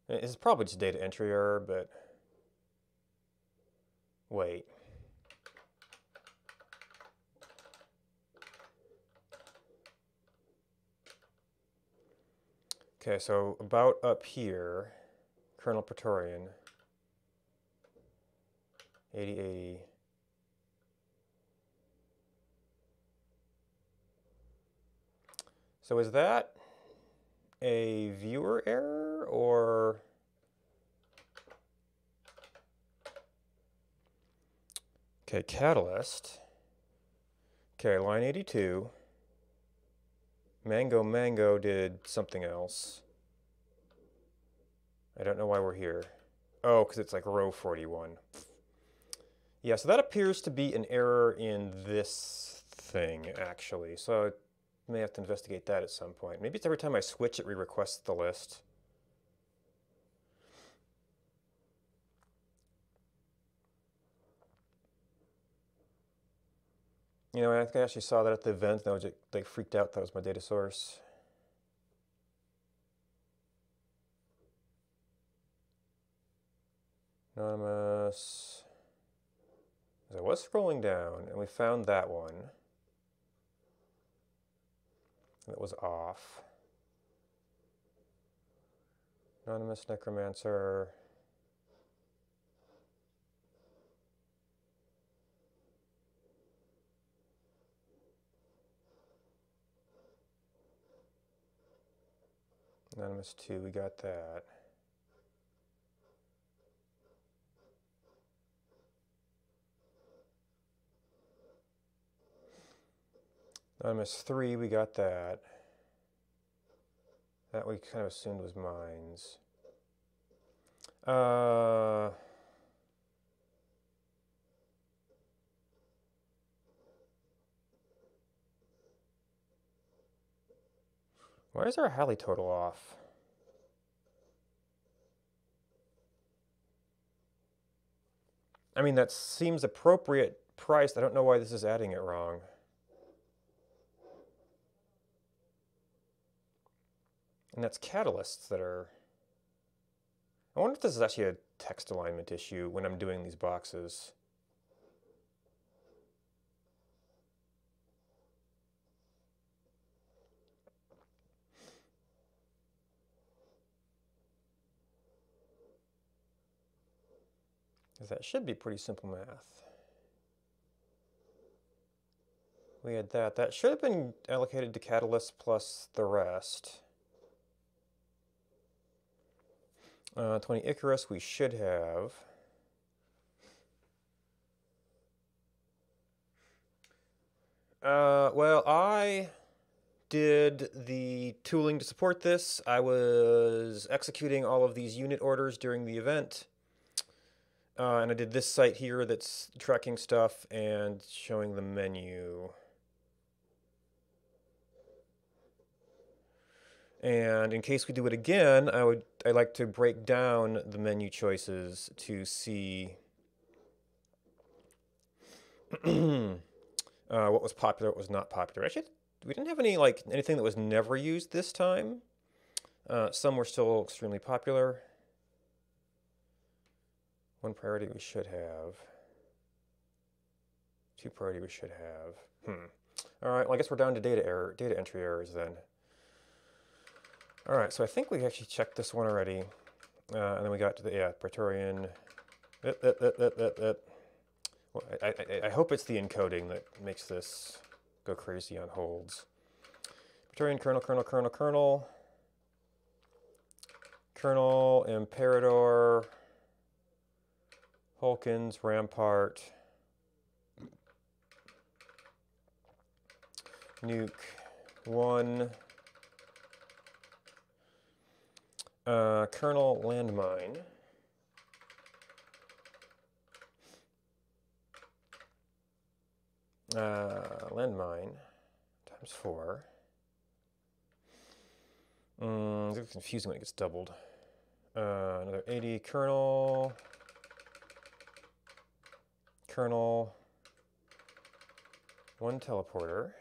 It's probably just data entry error, but... Wait. Okay, so about up here, Colonel Praetorian, 8080. So is that a viewer error or... Okay, catalyst. Okay, line 82. Mango did something else. I don't know why we're here. Oh, because it's like row 41. Yeah, so that appears to be an error in this thing, actually. So I may have to investigate that at some point. Maybe it's every time I switch, it re-requests the list. You know, I think I actually saw that at the event, and I was like freaked out that was my data source. Anonymous. I was scrolling down, and we found that one. That was off. Anonymous Necromancer. Anonymous 2, we got that. Anonymous 3, we got that. That we kind of assumed was mines. Why is our Halley total off? I mean, that seems appropriate priced. I don't know why this is adding it wrong. And that's catalysts that are... I wonder if this is actually a text alignment issue when I'm doing these boxes. Because that should be pretty simple math. We had that. That should have been allocated to Catalyst plus the rest. 20 Icarus we should have. Well, I did the tooling to support this. I was executing all of these unit orders during the event. And I did this site here that's tracking stuff and showing the menu. And in case we do it again, I like to break down the menu choices to see what was popular, what was not popular. Actually, we didn't have anything that was never used this time. Some were still extremely popular. One priority we should have. Two priority we should have. All right, well, I guess we're down to data entry errors then. All right, so I think we actually checked this one already. And then we got to the, Praetorian. Well, I hope it's the encoding that makes this go crazy on holds. Praetorian, Colonel, Imperator, Hulkins, Rampart, Nuke, 1, Colonel, Landmine, Landmine, times 4. It's confusing when it gets doubled. Another 80, Colonel, 1 teleporter,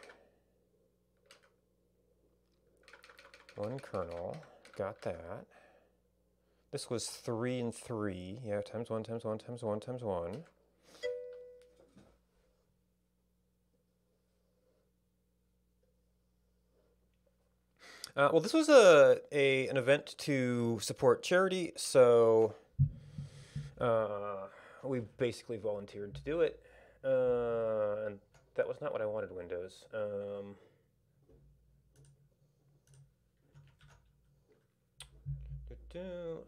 1 Colonel, got that. This was 3 and 3, yeah, times 1, times 1, times 1, times 1. Well, this was an event to support charity, so we basically volunteered to do it, and that was not what I wanted, Windows.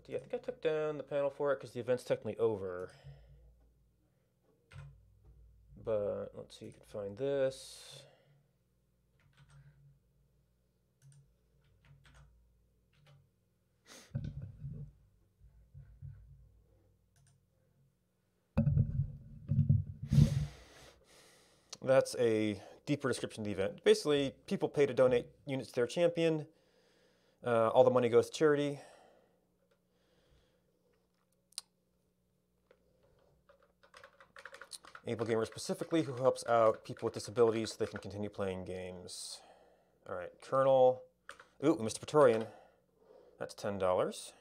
Yeah, I think I took down the panel for it because the event's technically over. But let's see, you can find this. That's a deeper description of the event. Basically, people pay to donate units to their champion. All the money goes to charity. Ablegamers specifically, who helps out people with disabilities so they can continue playing games. All right, Colonel. Ooh, we missed a Praetorian. That's $10.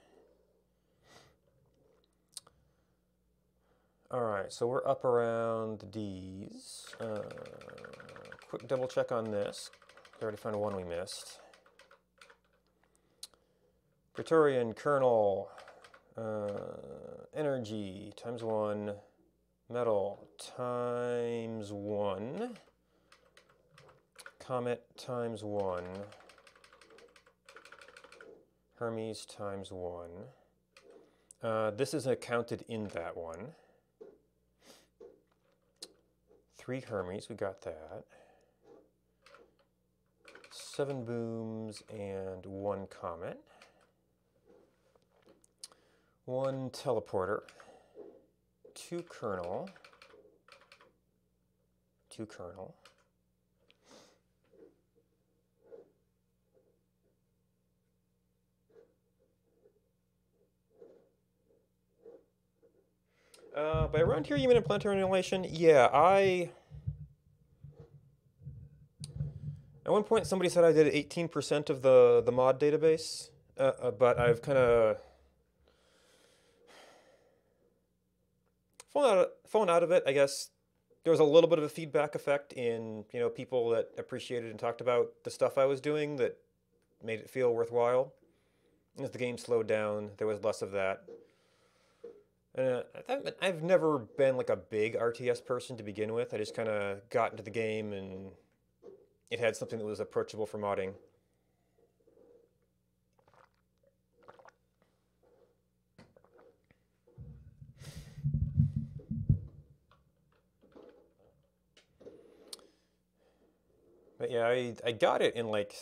All right, so we're up around the D's. Quick double check on this. We already found one we missed. Praetorian, Colonel, energy, times 1. Metal, times 1. Comet, times 1. Hermes, times 1. This isn't counted in that one. 3 Hermes, we got that. 7 booms and 1 comet. 1 teleporter. 2 Colonel. 2 Colonel. By around here you mean in planetary annihilation? Yeah, at one point somebody said I did 18% of the mod database, but I've kind of fallen out of it, I guess there was a little bit of a feedback effect in, people that appreciated and talked about the stuff I was doing that made it feel worthwhile. As the game slowed down, there was less of that. I've never been like a big RTS person to begin with. I just kind of got into the game and it had something that was approachable for modding. But yeah, I got it in like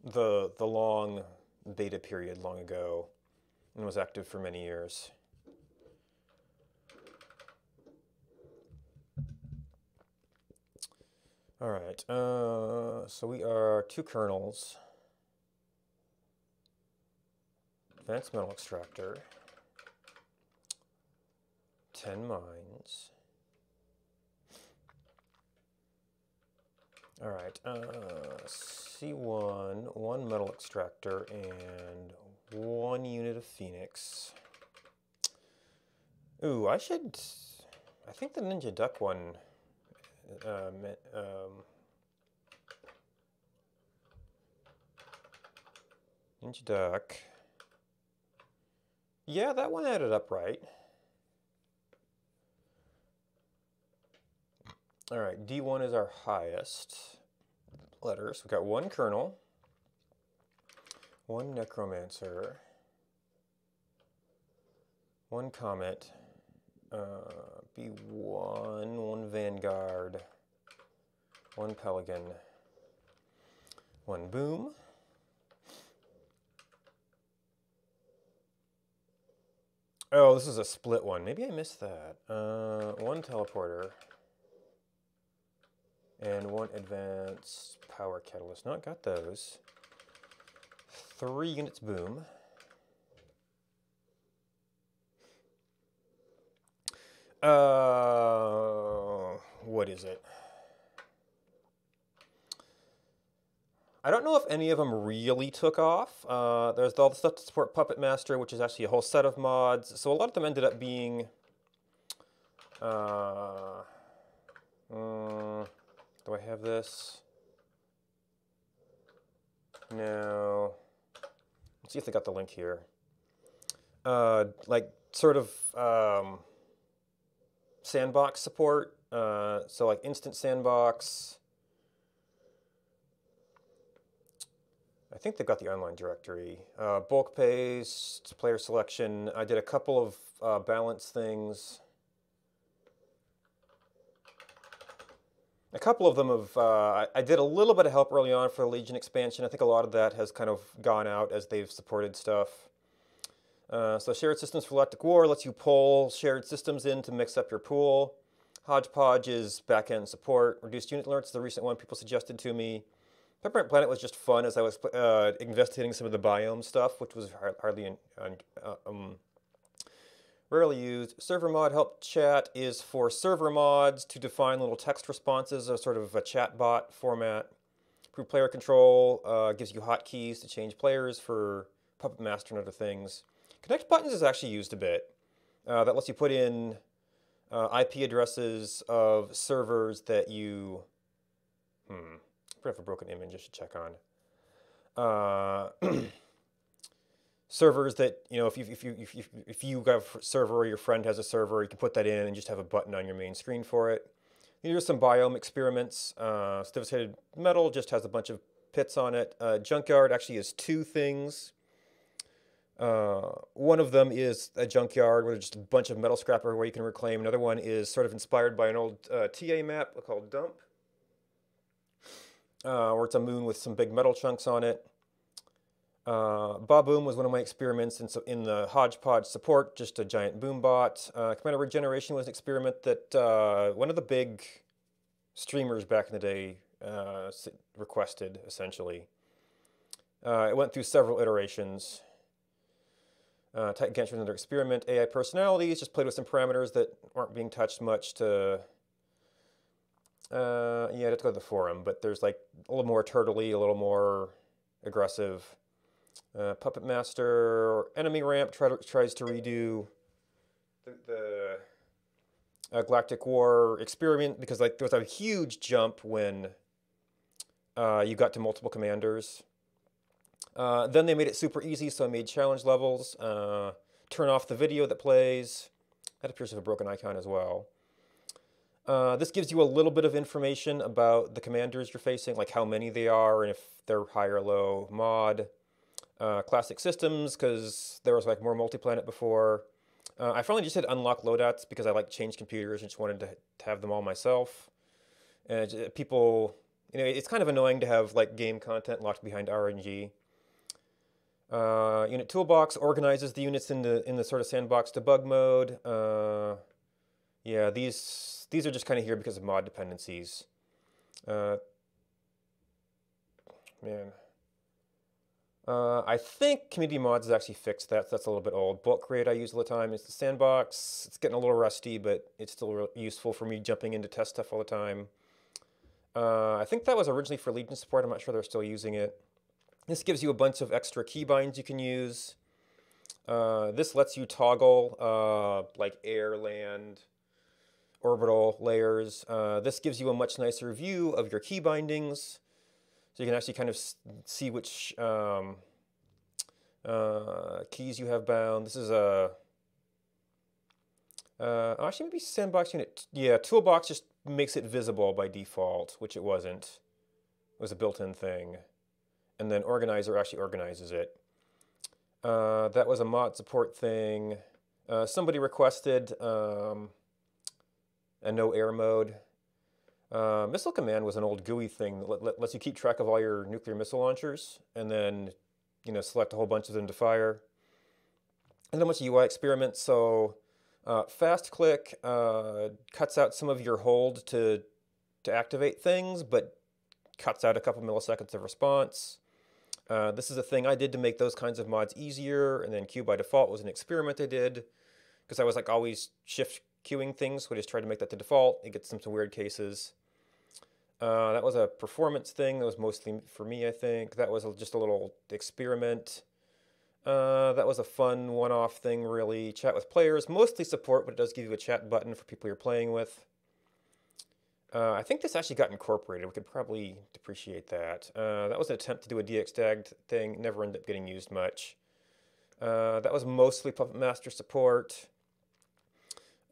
the long beta period long ago and was active for many years. All right, so we are 2 kernels, advanced metal extractor, 10 mines. All right, C1, 1 metal extractor, and 1 unit of Phoenix. Ooh, I think the Ninja Duck one, Ninja Duck. Yeah, that one added up right. All right, D1 is our highest letter. So we've got 1 kernel, 1 necromancer, 1 comet, B1, 1 vanguard, 1 pelican, 1 boom, oh, this is a split one. Maybe I missed that. 1 teleporter. And 1 advanced power catalyst. No, I got those. 3 units boom. What is it? I don't know if any of them really took off. There's all the stuff to support Puppet Master, which is actually a whole set of mods. So a lot of them ended up being... do I have this? No. Let's see if they got the link here. Like sort of sandbox support. So like instant sandbox. I think they've got the online directory. Bulk paste, player selection. I did a couple of balance things. A couple of them have, I did a little bit of help early on for the Legion expansion. I think a lot of that has kind of gone out as they've supported stuff. So shared systems for Galactic War lets you pull shared systems in to mix up your pool. Hodgepodge is back-end support. Reduced unit alerts is the recent one people suggested to me. Peppermint Planet was just fun as I was investigating some of the biome stuff, which was hardly rarely used. Server mod help chat is for server mods to define little text responses, a sort of a chat bot format. Improve player control, gives you hotkeys to change players for Puppet Master and other things. Connect buttons is actually used a bit. That lets you put in IP addresses of servers that you... I have a broken image I should check on. Servers that, if you have a server or your friend has a server, you can put that in and just have a button on your main screen for it. Here's some biome experiments. Devastated metal just has a bunch of pits on it. Junkyard actually has 2 things. One of them is a junkyard where there's just a bunch of metal scrap where you can reclaim. Another one is sort of inspired by an old TA map called Dump, where it's a moon with some big metal chunks on it. Boom was one of my experiments, and so in the Hodgepodge support, just a giant boom bot. Commander Regeneration was an experiment that one of the big streamers back in the day requested, essentially. It went through several iterations. Titan Cancer was another experiment. AI personalities, just played with some parameters that weren't being touched much to... yeah, I'd have to go to the forum, but there's like a little more turtley, a little more aggressive. Puppet Master, enemy ramp tries to redo the Galactic War experiment, because like there was a huge jump when you got to multiple commanders. Then they made it super easy, so I made challenge levels. Turn off the video that plays. That appears to have a broken icon as well. This gives you a little bit of information about the commanders you're facing, like how many they are and if they're high or low mod. Classic systems, because there was like more multi-planet before. I finally just hit unlock loadouts because I like to change computers and just wanted to have them all myself. And people, it's kind of annoying to have like game content locked behind RNG. Unit toolbox organizes the units in the sort of sandbox debug mode. Yeah, these are just kind of here because of mod dependencies. Man. I think community mods has actually fixed that. So that's a little bit old. Bulk create I use all the time. It's the sandbox. It's getting a little rusty, but it's still useful for me jumping in to test stuff all the time. I think that was originally for Legion support. I'm not sure they're still using it. This gives you a bunch of extra keybinds you can use. This lets you toggle like air, land, orbital layers. This gives you a much nicer view of your key bindings. So you can actually kind of see which keys you have bound. This is a actually maybe sandbox unit. Yeah, toolbox just makes it visible by default, which it wasn't. It was a built-in thing. And then organizer actually organizes it. That was a mod support thing. Somebody requested a no air mode. Missile command was an old GUI thing that lets you keep track of all your nuclear missile launchers and then, select a whole bunch of them to fire. And then a bunch of UI experiments. So fast click cuts out some of your hold to activate things, but cuts out a couple milliseconds of response. This is a thing I did to make those kinds of mods easier, and then queue by default was an experiment I did because I was like always shift queuing things, so I just tried to make that to default. It gets some weird cases. That was a performance thing. That was mostly for me, I think. That was just a little experiment. That was a fun one-off thing, really. Chat with players, mostly support, but it does give you a chat button for people you're playing with. I think this actually got incorporated. We could probably depreciate that. That was an attempt to do a DXDAG thing. Never ended up getting used much. That was mostly Puppet Master support.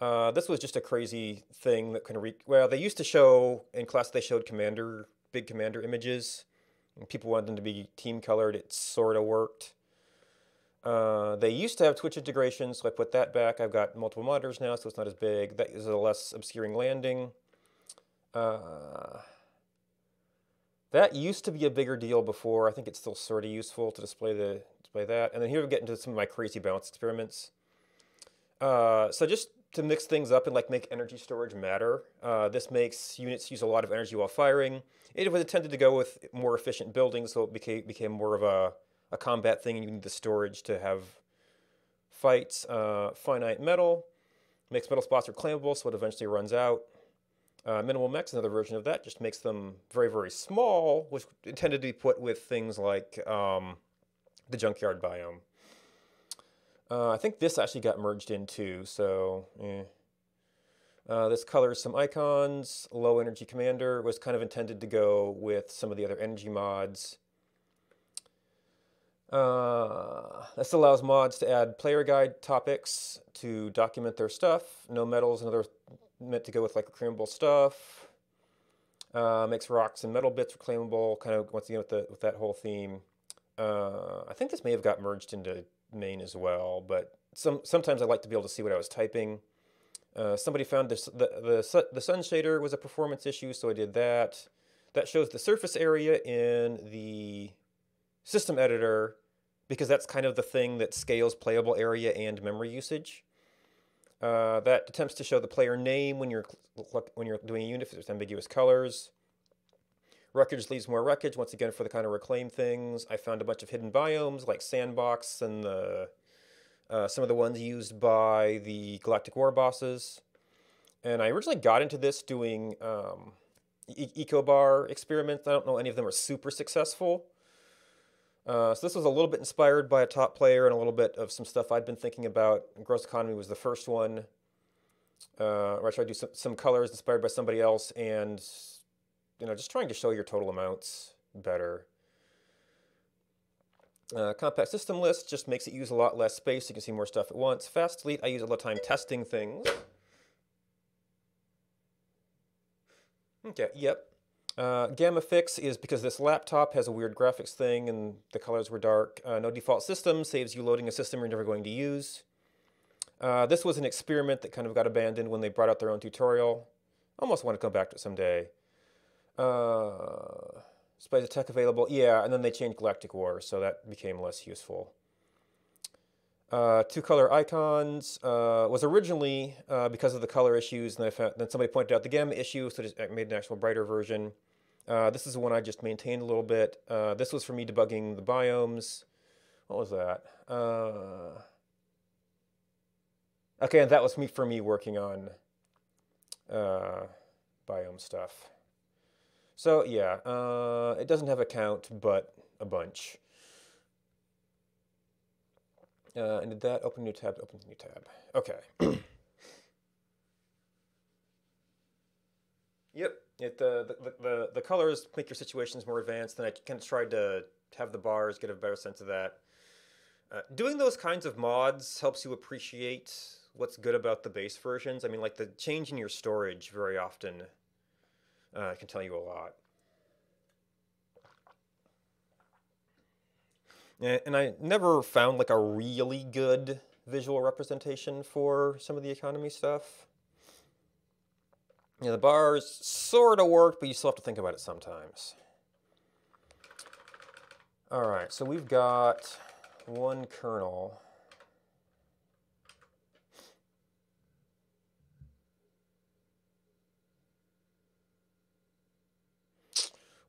This was just a crazy thing that kind of well, they used to show in class. They showed big commander images. And people wanted them to be team colored. It sort of worked. They used to have Twitch integration, so I put that back. I've got multiple monitors now, so it's not as big. That is a less obscuring landing. That used to be a bigger deal before. I think it's still sort of useful to display that. And then here we get into some of my crazy bounce experiments. So just to mix things up and like make energy storage matter, this makes units use a lot of energy while firing. It was intended to go with more efficient buildings, so it became more of a combat thing, and you need the storage to have fights. Finite metal makes metal spots reclaimable, so it eventually runs out. Minimal mechs, another version of that, just makes them very, very small, which intended to be put with things like the junkyard biome. I think this actually got merged in too, so this colors some icons. Low energy commander was kind of intended to go with some of the other energy mods. This allows mods to add player guide topics to document their stuff. No metals, another meant to go with like reclaimable stuff. Makes rocks and metal bits reclaimable, kind of once again with that whole theme. I think this may have got merged into main as well, but sometimes I like to be able to see what I was typing. Somebody found the sun shader was a performance issue, so I did that. That shows the surface area in the system editor because that's kind of the thing that scales playable area and memory usage. That attempts to show the player name when you're doing a unit if there's ambiguous colors. Wreckage leaves more wreckage, once again for the kind of reclaim things. I found a bunch of hidden biomes like Sandbox and some of the ones used by the Galactic War bosses. And I originally got into this doing eco-bar experiments. I don't know any of them are super successful. So this was a little bit inspired by a top player and a little bit of some stuff I'd been thinking about. Gross Economy was the first one. or I try to do some colors inspired by somebody else, and just trying to show your total amounts better. Compact system list just makes it use a lot less space. You can see more stuff at once. Fast delete, I use a lot of time testing things. Okay, yep. Gamma fix is because this laptop has a weird graphics thing and the colors were dark. No default system saves you loading a system you're never going to use. This was an experiment that kind of got abandoned when they brought out their own tutorial. Almost want to come back to it someday. Spice of Tech available, yeah, and then they changed Galactic War, so that became less useful. Two color icons was originally because of the color issues, and then somebody pointed out the gamma issue, so it made an actual brighter version. This is the one I just maintained a little bit. This was for me debugging the biomes. What was that? Okay, and that was for me working on biome stuff. So yeah, it doesn't have a count, but a bunch. And did that open new tab? Open new tab. Okay. Yep. The colors make your situations more advanced, and I kind of tried to have the bars get a better sense of that. Doing those kinds of mods helps you appreciate what's good about the base versions. I mean, like the change in your storage very often can tell you a lot. And I never found like a really good visual representation for some of the economy stuff. The bars sort of worked, but you still have to think about it sometimes. All right, so we've got one kernel.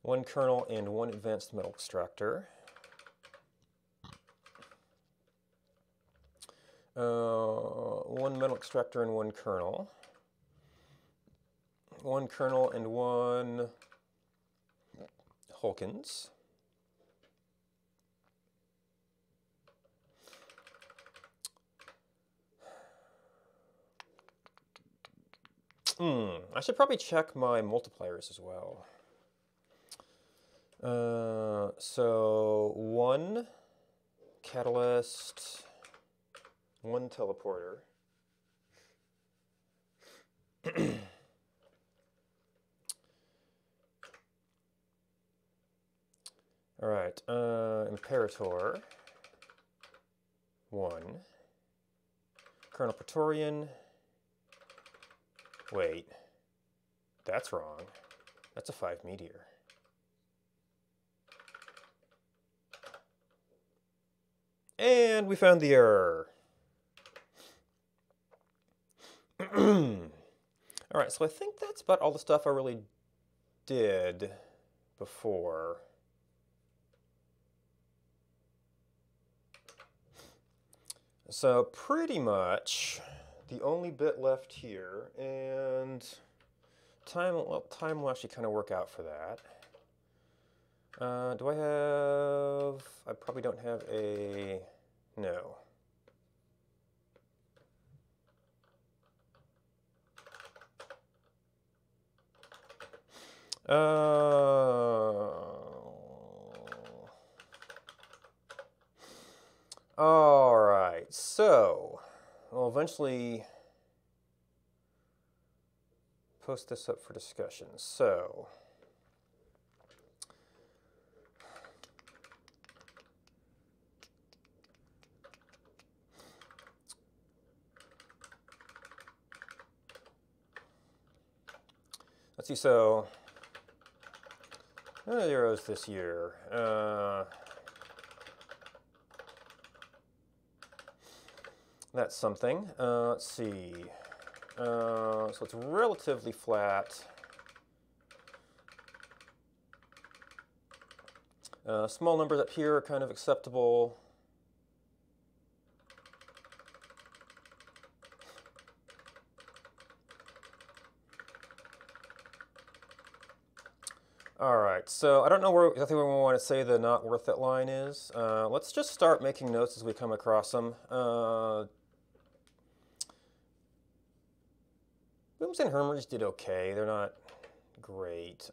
One kernel and one advanced metal extractor. One metal extractor and one kernel. One kernel and one Hulkins. I should probably check my multipliers as well. So one catalyst, one teleporter. All right, Imperator, one. Colonel Praetorian, wait, that's wrong. That's a 5 meteor. And we found the error. All right, so I think that's about all the stuff I really did before. So pretty much the only bit left here, and time will actually kind of work out for that. Do I have, I probably don't have a, no. All right, so I'll eventually post this up for discussion. So let's see, so Euros this year. That's something. Let's see. So it's relatively flat. Small numbers up here are kind of acceptable. All right, so I don't know exactly where we want to say the not worth it line is. Let's just start making notes as we come across them. Booms and Hermers did okay. They're not great.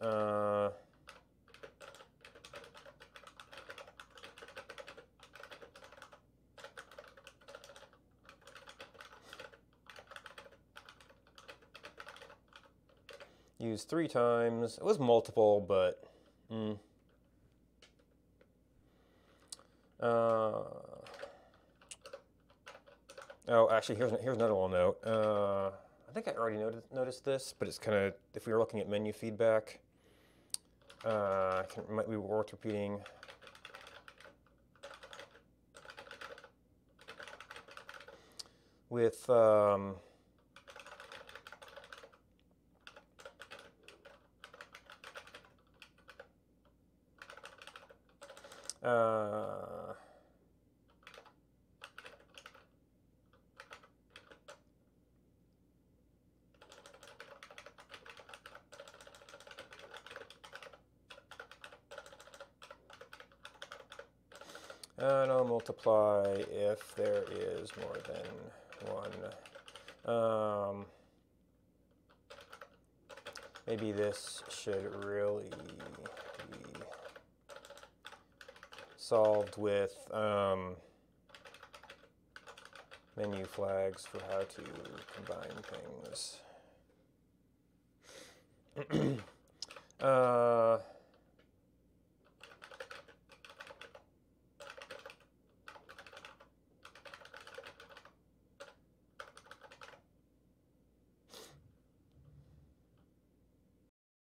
Used 3 times. It was multiple, but oh, actually, here's another little note. I think I already noticed this, but it's kind of, if we were looking at menu feedback, might be worth repeating. With and I'll multiply if there is more than one. Maybe this should really be solved with menu flags for how to combine things.